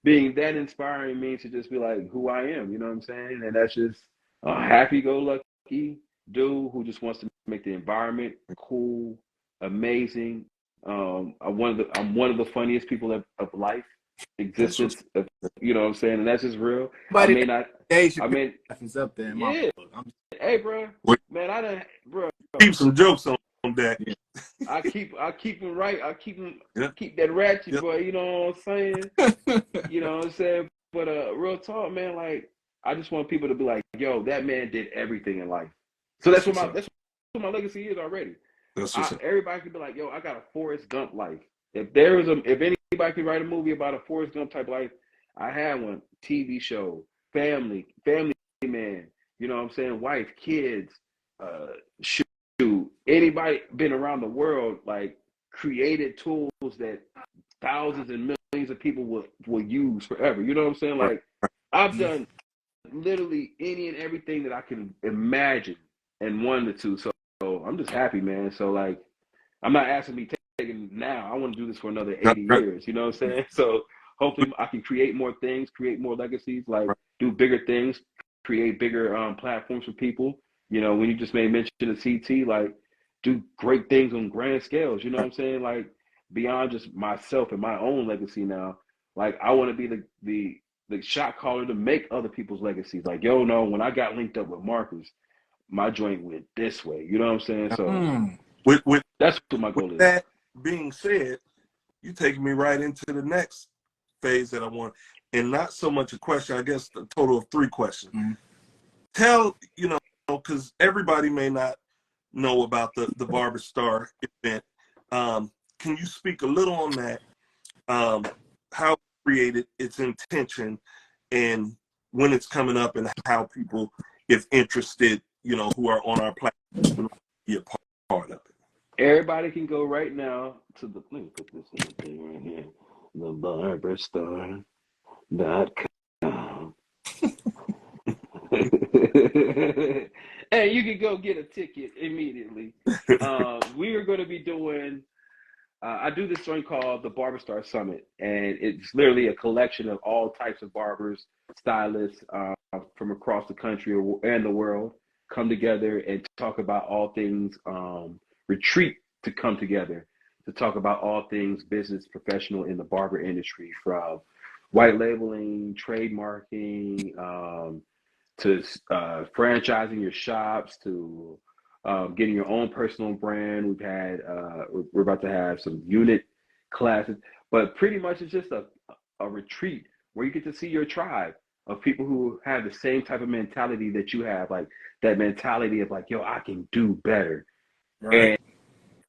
being that inspiring means to just be like who I am. You know what I'm saying? And that's just a happy-go-lucky dude who just wants to make the environment cool, amazing. I'm one of the funniest people of life existence. You know what I'm saying? And that's just real. But it's up there. Yeah. Hey, bro. Man, I done, bro. Keep some jokes on. deck. Yeah. I keep them right. I keep that ratchet, boy. You know what I'm saying? You know what I'm saying? But real talk, man. Like, I just want people to be like, yo, that man did everything in life. So that's what my legacy is already. Everybody could be like, yo, I got a Forrest Gump life. If anybody could write a movie about a Forrest Gump type life, I had one. TV show, family man. You know what I'm saying? Wife, kids, shoot. Anybody been around the world, like, created tools that thousands and millions of people will use forever. You know what I'm saying? Like, I've done literally any and everything that I can imagine and wanted to. So I'm just happy, man. So, like, I'm not asking me taking now. I want to do this for another 80 years. You know what I'm saying? So hopefully I can create more things, create more legacies, like do bigger things, create bigger platforms for people. You know, when you just made mention of CT, like, do great things on grand scales. You know what I'm saying? Like, beyond just myself and my own legacy now. Like, I want to be the shot caller to make other people's legacies. Like, yo, no, when I got linked up with Marcus, my joint went this way. You know what I'm saying? So that's what my goal is. That being said, you taking me right into the next phase that I want, and not so much a question, I guess a total of 3 questions. Tell, you know, because everybody may not know about the Barber Star event. Can you speak a little on that? How it created, its intention, and when it's coming up, and how people, if interested, you know, who are on our platform, be a part of it. Everybody can go right now to the, let me put this in the thing right here, thebarberstar.com. And you can go get a ticket immediately. We are going to be doing, I do this thing called the Barber Star Summit, and it's literally a collection of all types of barbers, stylists from across the country and the world come together and talk about all things retreat to come together to talk about all things business professional in the barber industry, from white labeling, trademarking, to franchising your shops, to getting your own personal brand. We've had, we're about to have some unit classes, but pretty much it's just a retreat where you get to see your tribe of people who have the same type of mentality that you have, like that mentality of like, yo, I can do better. Right.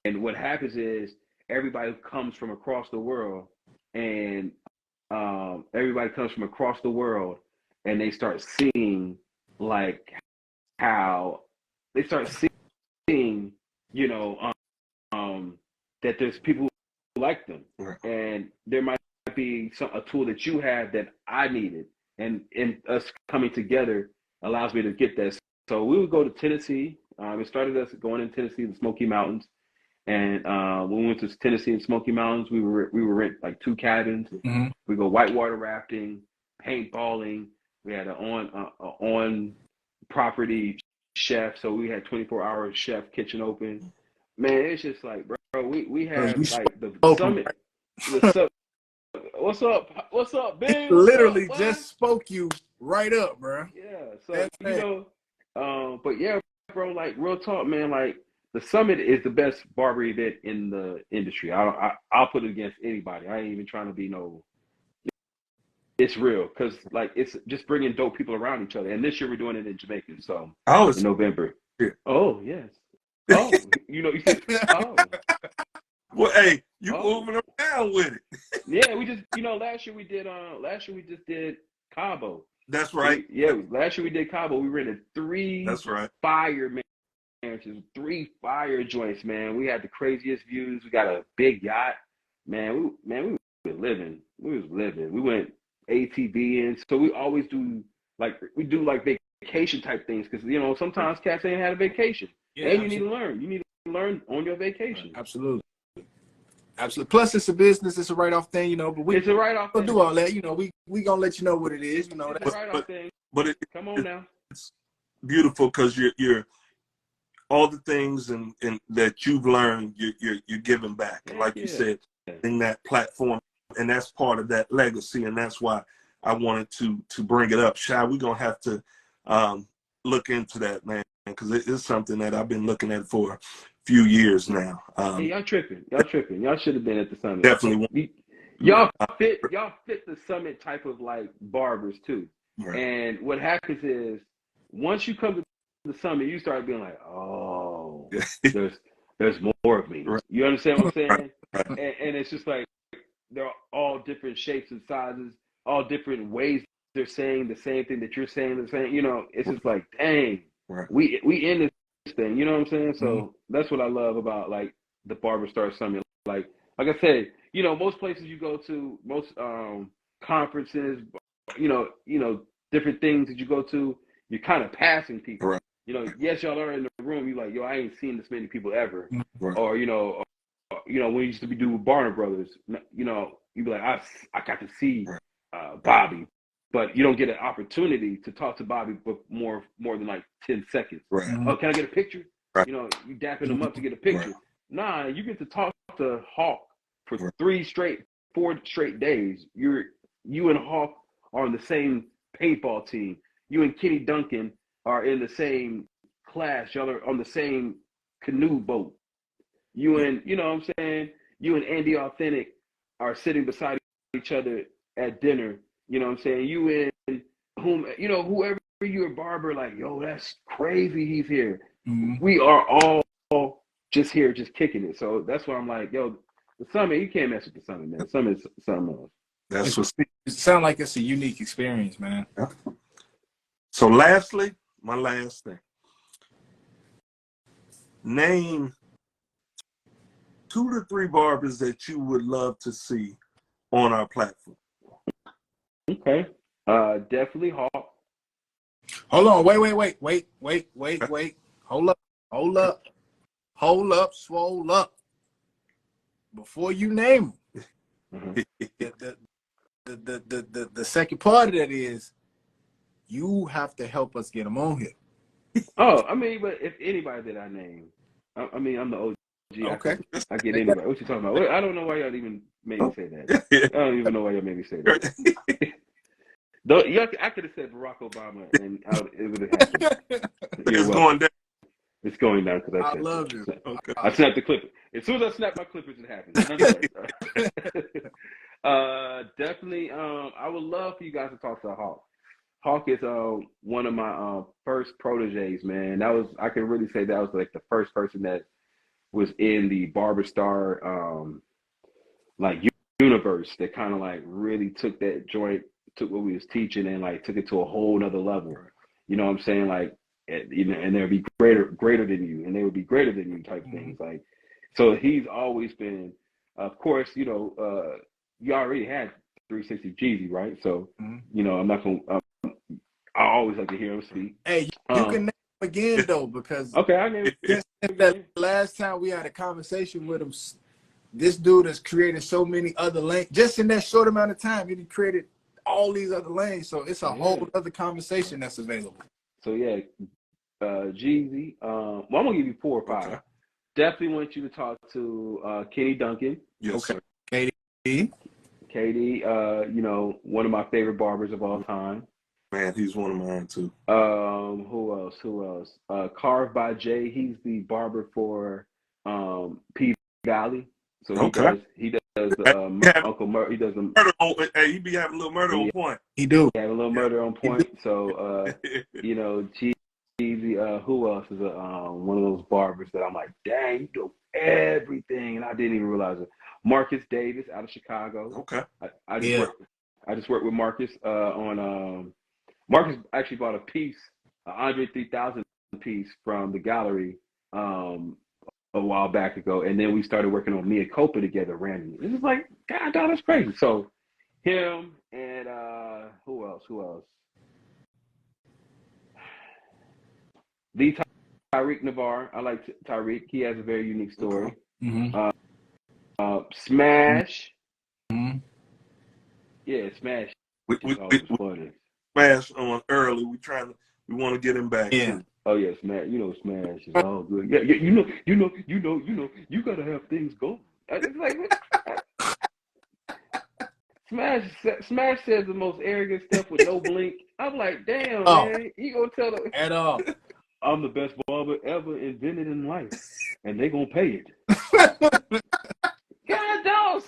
And what happens is everybody comes from across the world, and they start seeing like how they start seeing, you know, that there's people who like them, and there might be a tool that you have that I needed, and us coming together allows me to get that. So we would go to Tennessee. It started us going in Tennessee, the Smoky Mountains. And when we went to Tennessee and Smoky Mountains, we were rent like 2 cabins. We go whitewater rafting, paintballing. We had an on property chef, so we had 24-hour chef kitchen open. Man, it's just like, bro, we had like the summit. What's up, Ben? Literally just spoke you right up, bro. Yeah, so you know, but yeah, bro, like real talk, man, like. The summit is the best barber event in the industry. I'll put it against anybody. I ain't even trying to be no. It's real, because like it's just bringing dope people around each other. And this year we're doing it in Jamaica, so in November. Yeah. Oh yes. Oh, you know you said. Oh. Well, hey, you moving around with it. Yeah, we just last year we just did Cabo. That's right. Last year we did Cabo. We rented 3. That's right. Fire man. 3 fire joints, man. We had the craziest views. We got a big yacht, man. We was living. We went ATV in. So we always do like vacation type things, because you know sometimes cats ain't had a vacation, and you need to learn. You need to learn on your vacation. Absolutely. Plus, it's a business. It's a write-off thing, you know. But it's a write-off. We'll do all that, you know. We gonna let you know what it is, you know. It's a write-off thing. But come on now. It's beautiful because you're all the things and that you've learned, you're giving back. And like you said, in that platform, and that's part of that legacy, and that's why I wanted to bring it up. Shy, we're gonna have to look into that, man, because it's something that I've been looking at for a few years now. Hey, y'all tripping. Y'all should have been at the summit. Definitely. Y'all fit the summit type of like barbers too. Right. And what happens is once you come to the summit, you start being like, oh, there's more of me. Right. You understand what I'm saying? Right. And it's just like they're all different shapes and sizes, all different ways they're saying the same thing that you're saying. You know, it's just like, dang, right. we in this thing. You know what I'm saying? So that's what I love about like the Barber Star Summit. Like I said, you know, most places you go to, most conferences, you know, different things that you go to, you're kind of passing people. Right. You know, yes, y'all are in the room. You're like, yo, I ain't seen this many people ever. Right. Or when we used to be doing Barner Brothers, you know, you'd be like, I got to see Bobby, but you don't get an opportunity to talk to Bobby for more than like 10 seconds. Right. Oh, can I get a picture? Right. You know, you dapping them up to get a picture. Right. Nah, you get to talk to Hawk for 4 straight days. You and Hawk are on the same paintball team. You and Kenny Duncan are in the same class. Y'all are on the same canoe boat. You and, you know what I'm saying? You and Andy Authentic are sitting beside each other at dinner. You know what I'm saying? You and whoever you're a barber, like, yo, that's crazy he's here. We are all just here, just kicking it. So that's why I'm like, yo, the summit, you can't mess with the summit, man. The summit's something else. That's what it sounds like it's a unique experience, man. Yeah. So lastly, my last thing. Name 2 to 3 barbers that you would love to see on our platform. Okay. Definitely Hawk. Hold on. Wait. Hold up. Swole up. Before you name them, the second part of that is you have to help us get them on here. Oh, I mean, but if anybody that I name, I mean, I'm the OG. Okay. I get anybody. What you talking about? I don't know why y'all even made me say that. I don't even know why y'all made me say that. I could have said Barack Obama, and it would have happened. It's going down. It's going down because I love you. Okay. I snapped the clipper. As soon as I snapped my clippers, it happened. Definitely. I would love for you guys to talk to Hawk. Hawk is one of my first proteges, man. I can really say that was like the first person that was in the Barber Star like universe that kind of like really took that joint, took what we was teaching and like took it to a whole nother level. You know what I'm saying? Like, you know, and there'd be greater than you, and they would be greater than you type things. Like, so he's always been, of course, you know, you already had 360 Jeezy, right? So, you know, I'm not gonna. I always like to hear him speak. Hey, you can name him again though, because I name that last time we had a conversation with him, this dude has created so many other lanes just in that short amount of time. He created all these other lanes, so it's a whole other conversation that's available. So yeah, Jeezy. Well, I'm gonna give you 4 or 5. Okay. Definitely want you to talk to Kenny Duncan. Yes, sir. KD. You know, one of my favorite barbers of all time. Man, he's one of mine too. Who else? Carved by Jay. He's the barber for P Valley. So he does Uncle Murder. He does the murder on, hey, he be having a little murder on point. He do. He have a little murder on point. So you know, Jeezy, who else is one of those barbers that I'm like, dang, you do everything, and I didn't even realize it. Marcus Davis out of Chicago. Okay. I just worked with Marcus on Marcus actually bought a piece, an Andre 3000 piece from the gallery a while back ago, and then we started working on Mia Copa together randomly. It was like, God, that's crazy. So him and who else? The Tyreek Navarre. I like Tyreek. He has a very unique story. Smash. Yeah, Smash. We Smash on early. We want to get him back. Yeah. Too. Oh yeah, Smash. You know, Smash is all good. Yeah. You gotta have things going. It's like, Smash says the most arrogant stuff with no blink. I'm like, damn, man, you gonna tell them at all? I'm the best barber ever invented in life, and they gonna pay it. God knows,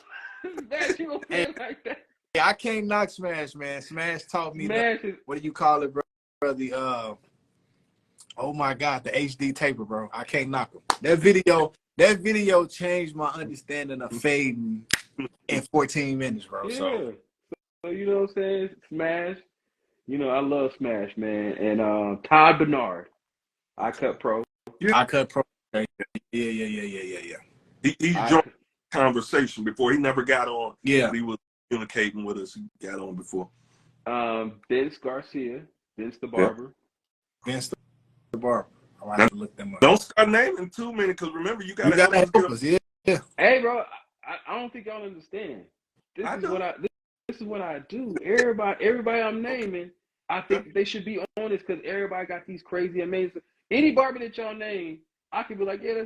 Smash, you gonna say it like that? Yeah, I can't knock Smash, man. Smash taught me what do you call it, bro? The oh my God, the HD taper, bro. I can't knock him. That video changed my understanding of fading in 14 minutes, bro. Yeah. So you know what I'm saying? Smash. You know, I love Smash, man. And Todd Bernard, iCut Pro. iCut Pro. Yeah. He joined the conversation before. He never got on. Yeah. He was communicating with us. He got on before. Vince Garcia, Vince the Barber. Yeah. Vince the Barber. I'll have to look them up. Don't start naming too many, because remember, you gotta help us. Yeah. Hey, bro, I don't think y'all understand. This is what I do. Everybody I'm naming, I think they should be on this, because everybody got these crazy, amazing. Any barber that y'all name, I could be like, yeah,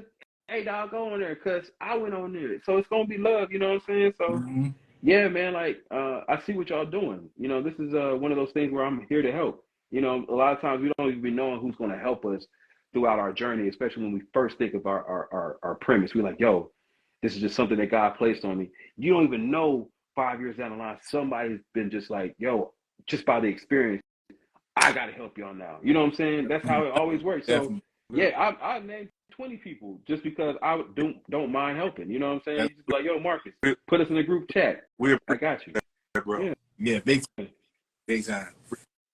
hey, dog, go on there, because I went on there. So it's gonna be love, you know what I'm saying? So yeah, man, like I see what y'all doing. You know, this is one of those things where I'm here to help. You know, a lot of times we don't even be knowing who's gonna help us throughout our journey, especially when we first think of our premise. We're like, yo, this is just something that God placed on me. You don't even know 5 years down the line, somebody's been just like, yo, just by the experience, I got to help y'all now. You know what I'm saying? That's how it always works. So, yeah, I named 20 people just because I don't mind helping. You know what I'm saying? You just be like, yo, Marcus, put us in a group chat. I got you. Bro. Yeah, big time.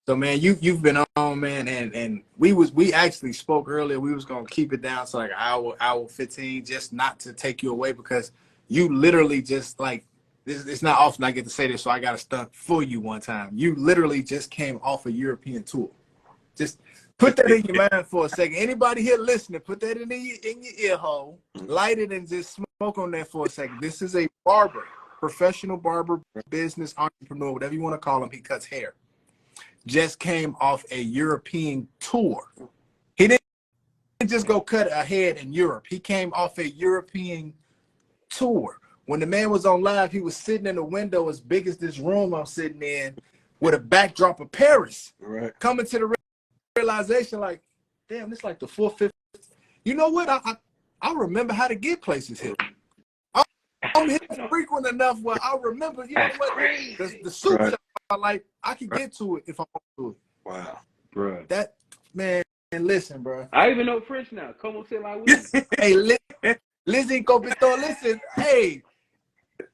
So, man, you've been on, man, and we actually spoke earlier. We was gonna keep it down to like an hour 15, just not to take you away, because you literally just like this. It's not often I get to say this, so I got to stunt for you one time. You literally just came off a European tour. Just put that in your mind for a second. Anybody here listening, put that in your ear hole, light it, and just smoke on that for a second. This is a barber, professional barber, business entrepreneur, whatever you want to call him. He cuts hair. Just came off a European tour. He didn't just go cut a head in Europe. He came off a European tour. When the man was on live, he was sitting in a window as big as this room I'm sitting in, with a backdrop of Paris. Right. Coming to the realization, like, damn, this is like the 4th, 5th. You know what? I remember how to get places here. I'm here frequent enough where I remember, you know what? The soup shop, like, I can get to it if I want to. Wow. Bro. That, man, listen, bro. I even know French now. Como se la oui. Hey, Lizzie Copito, listen, hey,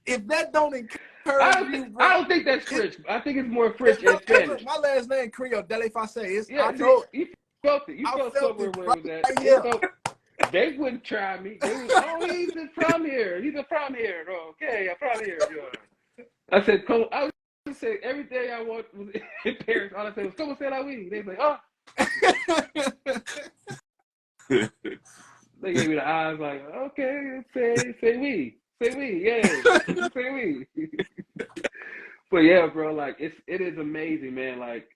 if that don't encourage you, bro. I don't think that's French. I think it's more French and Spanish. My last name, Creole, Dele Face. Yeah, I know. You felt it. You felt somewhere where it was at. Yeah. They wouldn't try me. They would, oh, he's from here. He's from here. Oh, okay, I'm from here. Yeah. I said, I would say every day I walked in Paris, all I said was, "Como se la oui?" They was like, "Oh." They gave me the eyes like, "Okay, say oui, yeah, say oui." But yeah, bro, like it is amazing, man. Like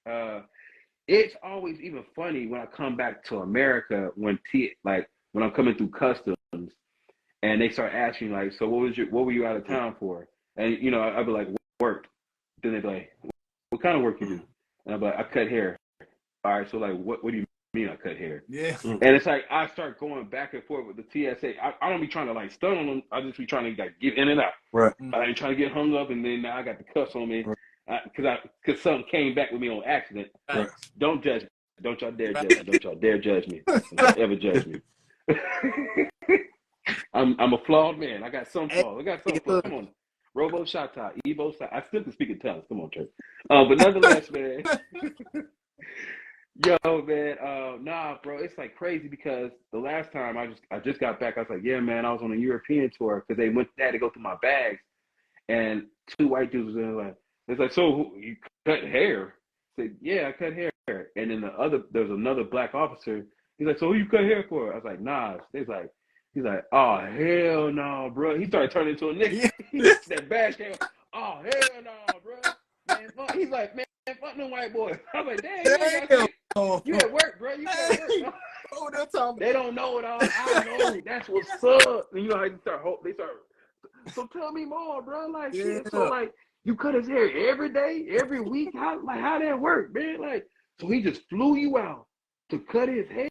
it's always even funny when I come back to America when I'm coming through customs and they start asking like, so what were you out of town for? And you know, I'd be like, work. Then they'd be like, what kind of work you do? And I'd be like, I cut hair. All right, so like, what do you mean I cut hair? Yeah. And it's like I start going back and forth with the TSA. I don't be trying to like stun on them. I just be trying to like get in and out. Right. I ain't trying to get hung up, and then now I got the cuffs on me because something came back with me on accident. Right. Don't judge me. Don't y'all dare judge me. Don't y'all dare judge me. Don't ever judge me. I'm a flawed man. I got some flaws. Come on. Robo Shata, Evo, I still can speak in tongues. Come on, church. But nonetheless, man. Yo, man. Nah, bro. It's like crazy because the last time I just got back, I was like, yeah, man. I was on a European tour because they had to go through my bags, and 2 white dudes was in like, it's like, so you cut hair? I said, yeah, I cut hair. And then there's another black officer. He's like, so who you cut hair for? I was like, nah. He's like, oh, hell no, bro. He started turning into a nigga. That badge came up. Oh, hell no, bro. Man, fuck. He's like, man, fuck them white boys. I'm like, damn. You at work, bro. You at work. They don't know it all. I know. That's what's up. And you know how they start. So tell me more, bro. Like, shit. So, like, You cut his hair every day, every week? How that work, man? Like, so he just flew you out to cut his hair?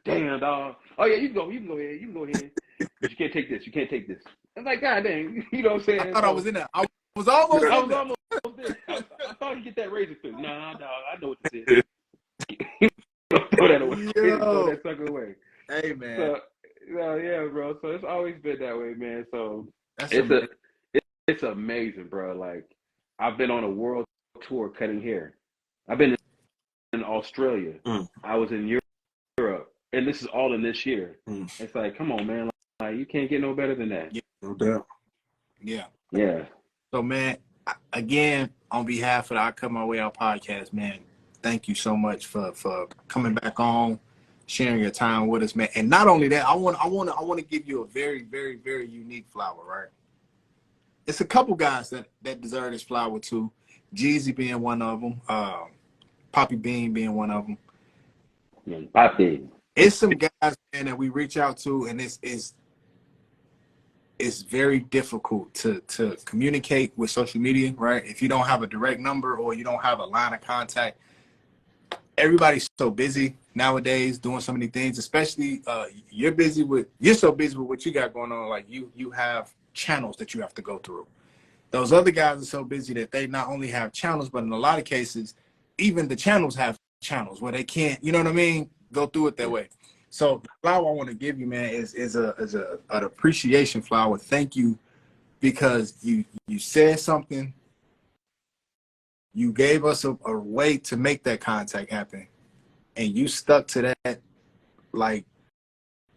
Damn, dog. Oh yeah, you can go ahead. But you can't take this. You can't take this. I'm like, God dang, you know what I'm saying? I thought I was in there. I was almost there. I thought he'd get that razor clip. Nah, dog, I know what this is. Throw that away. Throw that sucker away. Hey, man. So, yeah, bro. So it's always been that way, man. So it's amazing, bro. Like, I've been on a world tour cutting hair. I've been in Australia. I was in Europe, and this is all in this year. It's like, come on, man. Like, you can't get no better than that. Yeah. No doubt. Yeah. So, man, again, on behalf of the I Cut My Way Out podcast, man, thank you so much for coming back on, sharing your time with us, man. And not only that, I want to give you a very, very, very unique flower, right? It's a couple guys that deserve this flower too. Jeezy being one of them, Poppy Bean being one of them. Yeah, Poppy. It's some guys, man, that we reach out to, and it's very difficult to communicate with social media, right? If you don't have a direct number or you don't have a line of contact. Everybody's so busy nowadays doing so many things, especially you're so busy with what you got going on. Like you have channels that you have to go through. Those other guys are so busy that they not only have channels, but in a lot of cases, even the channels have channels where they can't, you know what I mean, go through it that way. So the flower I want to give you, man, is an appreciation flower. Thank you, because you said something. You gave us a way to make that contact happen, and you stuck to that. Like,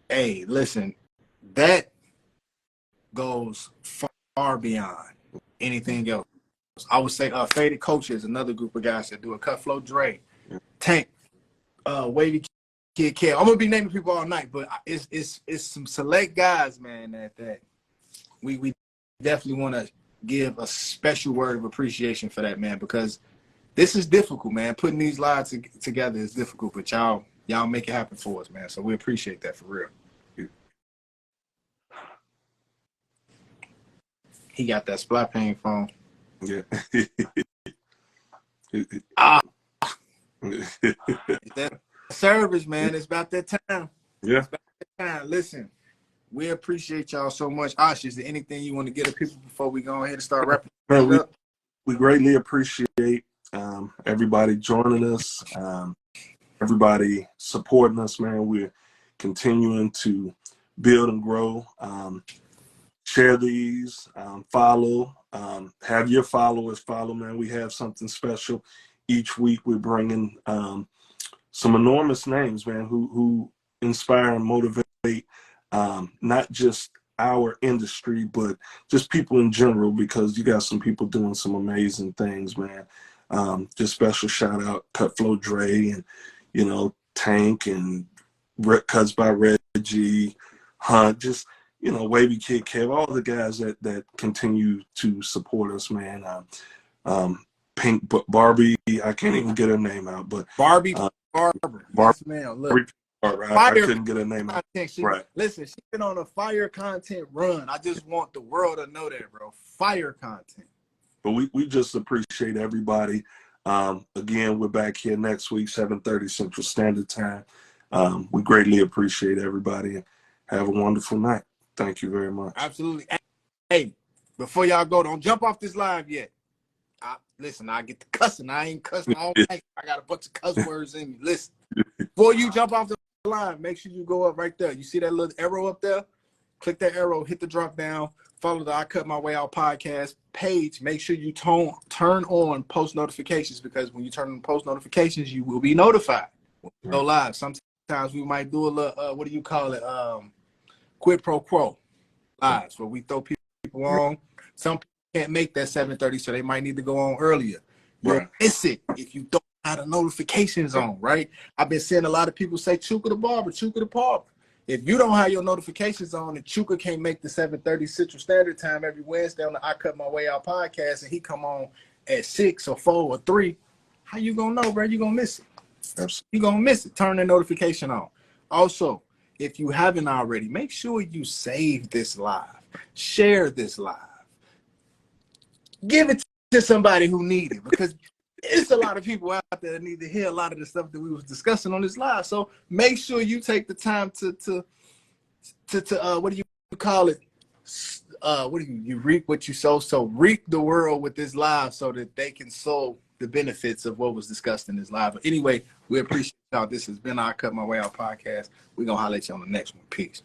hey, listen, that goes far beyond anything else. I would say Faded Coaches, another group of guys that do a Cut Flow Dre, Tank, Wavy Kid Kev. I'm gonna be naming people all night, but it's some select guys, man, that we definitely want to give a special word of appreciation for that, man, because this is difficult, man. Putting these lives together is difficult, but y'all make it happen for us, man. So we appreciate that for real. He got that splat pain phone. Yeah. That service, man. It's about that time. Yeah. It's about that time. Listen. We appreciate y'all so much. Ash, is there anything you want to get to people before we go ahead and start wrapping up? We greatly appreciate everybody joining us, everybody supporting us, man. We're continuing to build and grow. Share these, follow, have your followers follow, man. We have something special each week. We're bringing some enormous names, man, who inspire and motivate not just our industry, but just people in general, because you got some people doing some amazing things, man. Just special shout out Cut Flow Dre and, you know, Tank and Cuts by Reggie, Hunt, just, you know, Wavy Kid Kev, all the guys that continue to support us, man. Pink Barbie, I can't even get her name out, but Barbie Barber. Yes, man. Look. I couldn't get a name out. Right. Listen, she's been on a fire content run. I just want the world to know that, bro. Fire content. But we just appreciate everybody. Again, we're back here next week, 7:30 Central Standard Time. We greatly appreciate everybody. Have a wonderful night. Thank you very much. Absolutely. Hey, before y'all go, don't jump off this live yet. Listen, I get the cussing. I ain't cussing all night. I got a bunch of cuss words in me. Listen, before you jump off the line, make sure you go up right there. You see that little arrow up there? Click that arrow, hit the drop down, follow the I Cut My Way Out podcast page. Make sure you turn on post notifications, because when you turn on post notifications, you will be notified. We'll go live. Sometimes we might do a little, what do you call it? Quid pro quo lives, where we throw people on. Some people can't make that 7:30, so they might need to go on earlier. You'll miss it if you don't have the notifications on, right? I've been seeing a lot of people say Chuka the Barber, Chuka the Barber. If you don't have your notifications on and Chuka can't make the 7:30 Central Standard Time every Wednesday on the I Cut My Way Out podcast, and he come on at 6 or 4 or 3, how you gonna know, bro? You gonna miss it. You gonna miss it. Turn the notification on. Also, if you haven't already, make sure you save this live, share this live, give it to somebody who need it, because it's a lot of people out there that need to hear a lot of the stuff that we was discussing on this live. So make sure you take the time to what do you call it? What do you reap what you sow? So reap the world with this live so that they can sow the benefits of what was discussed in this live. But anyway, we appreciate y'all. This has been our Cut My Way Out podcast. We're gonna holler at you on the next one. Peace.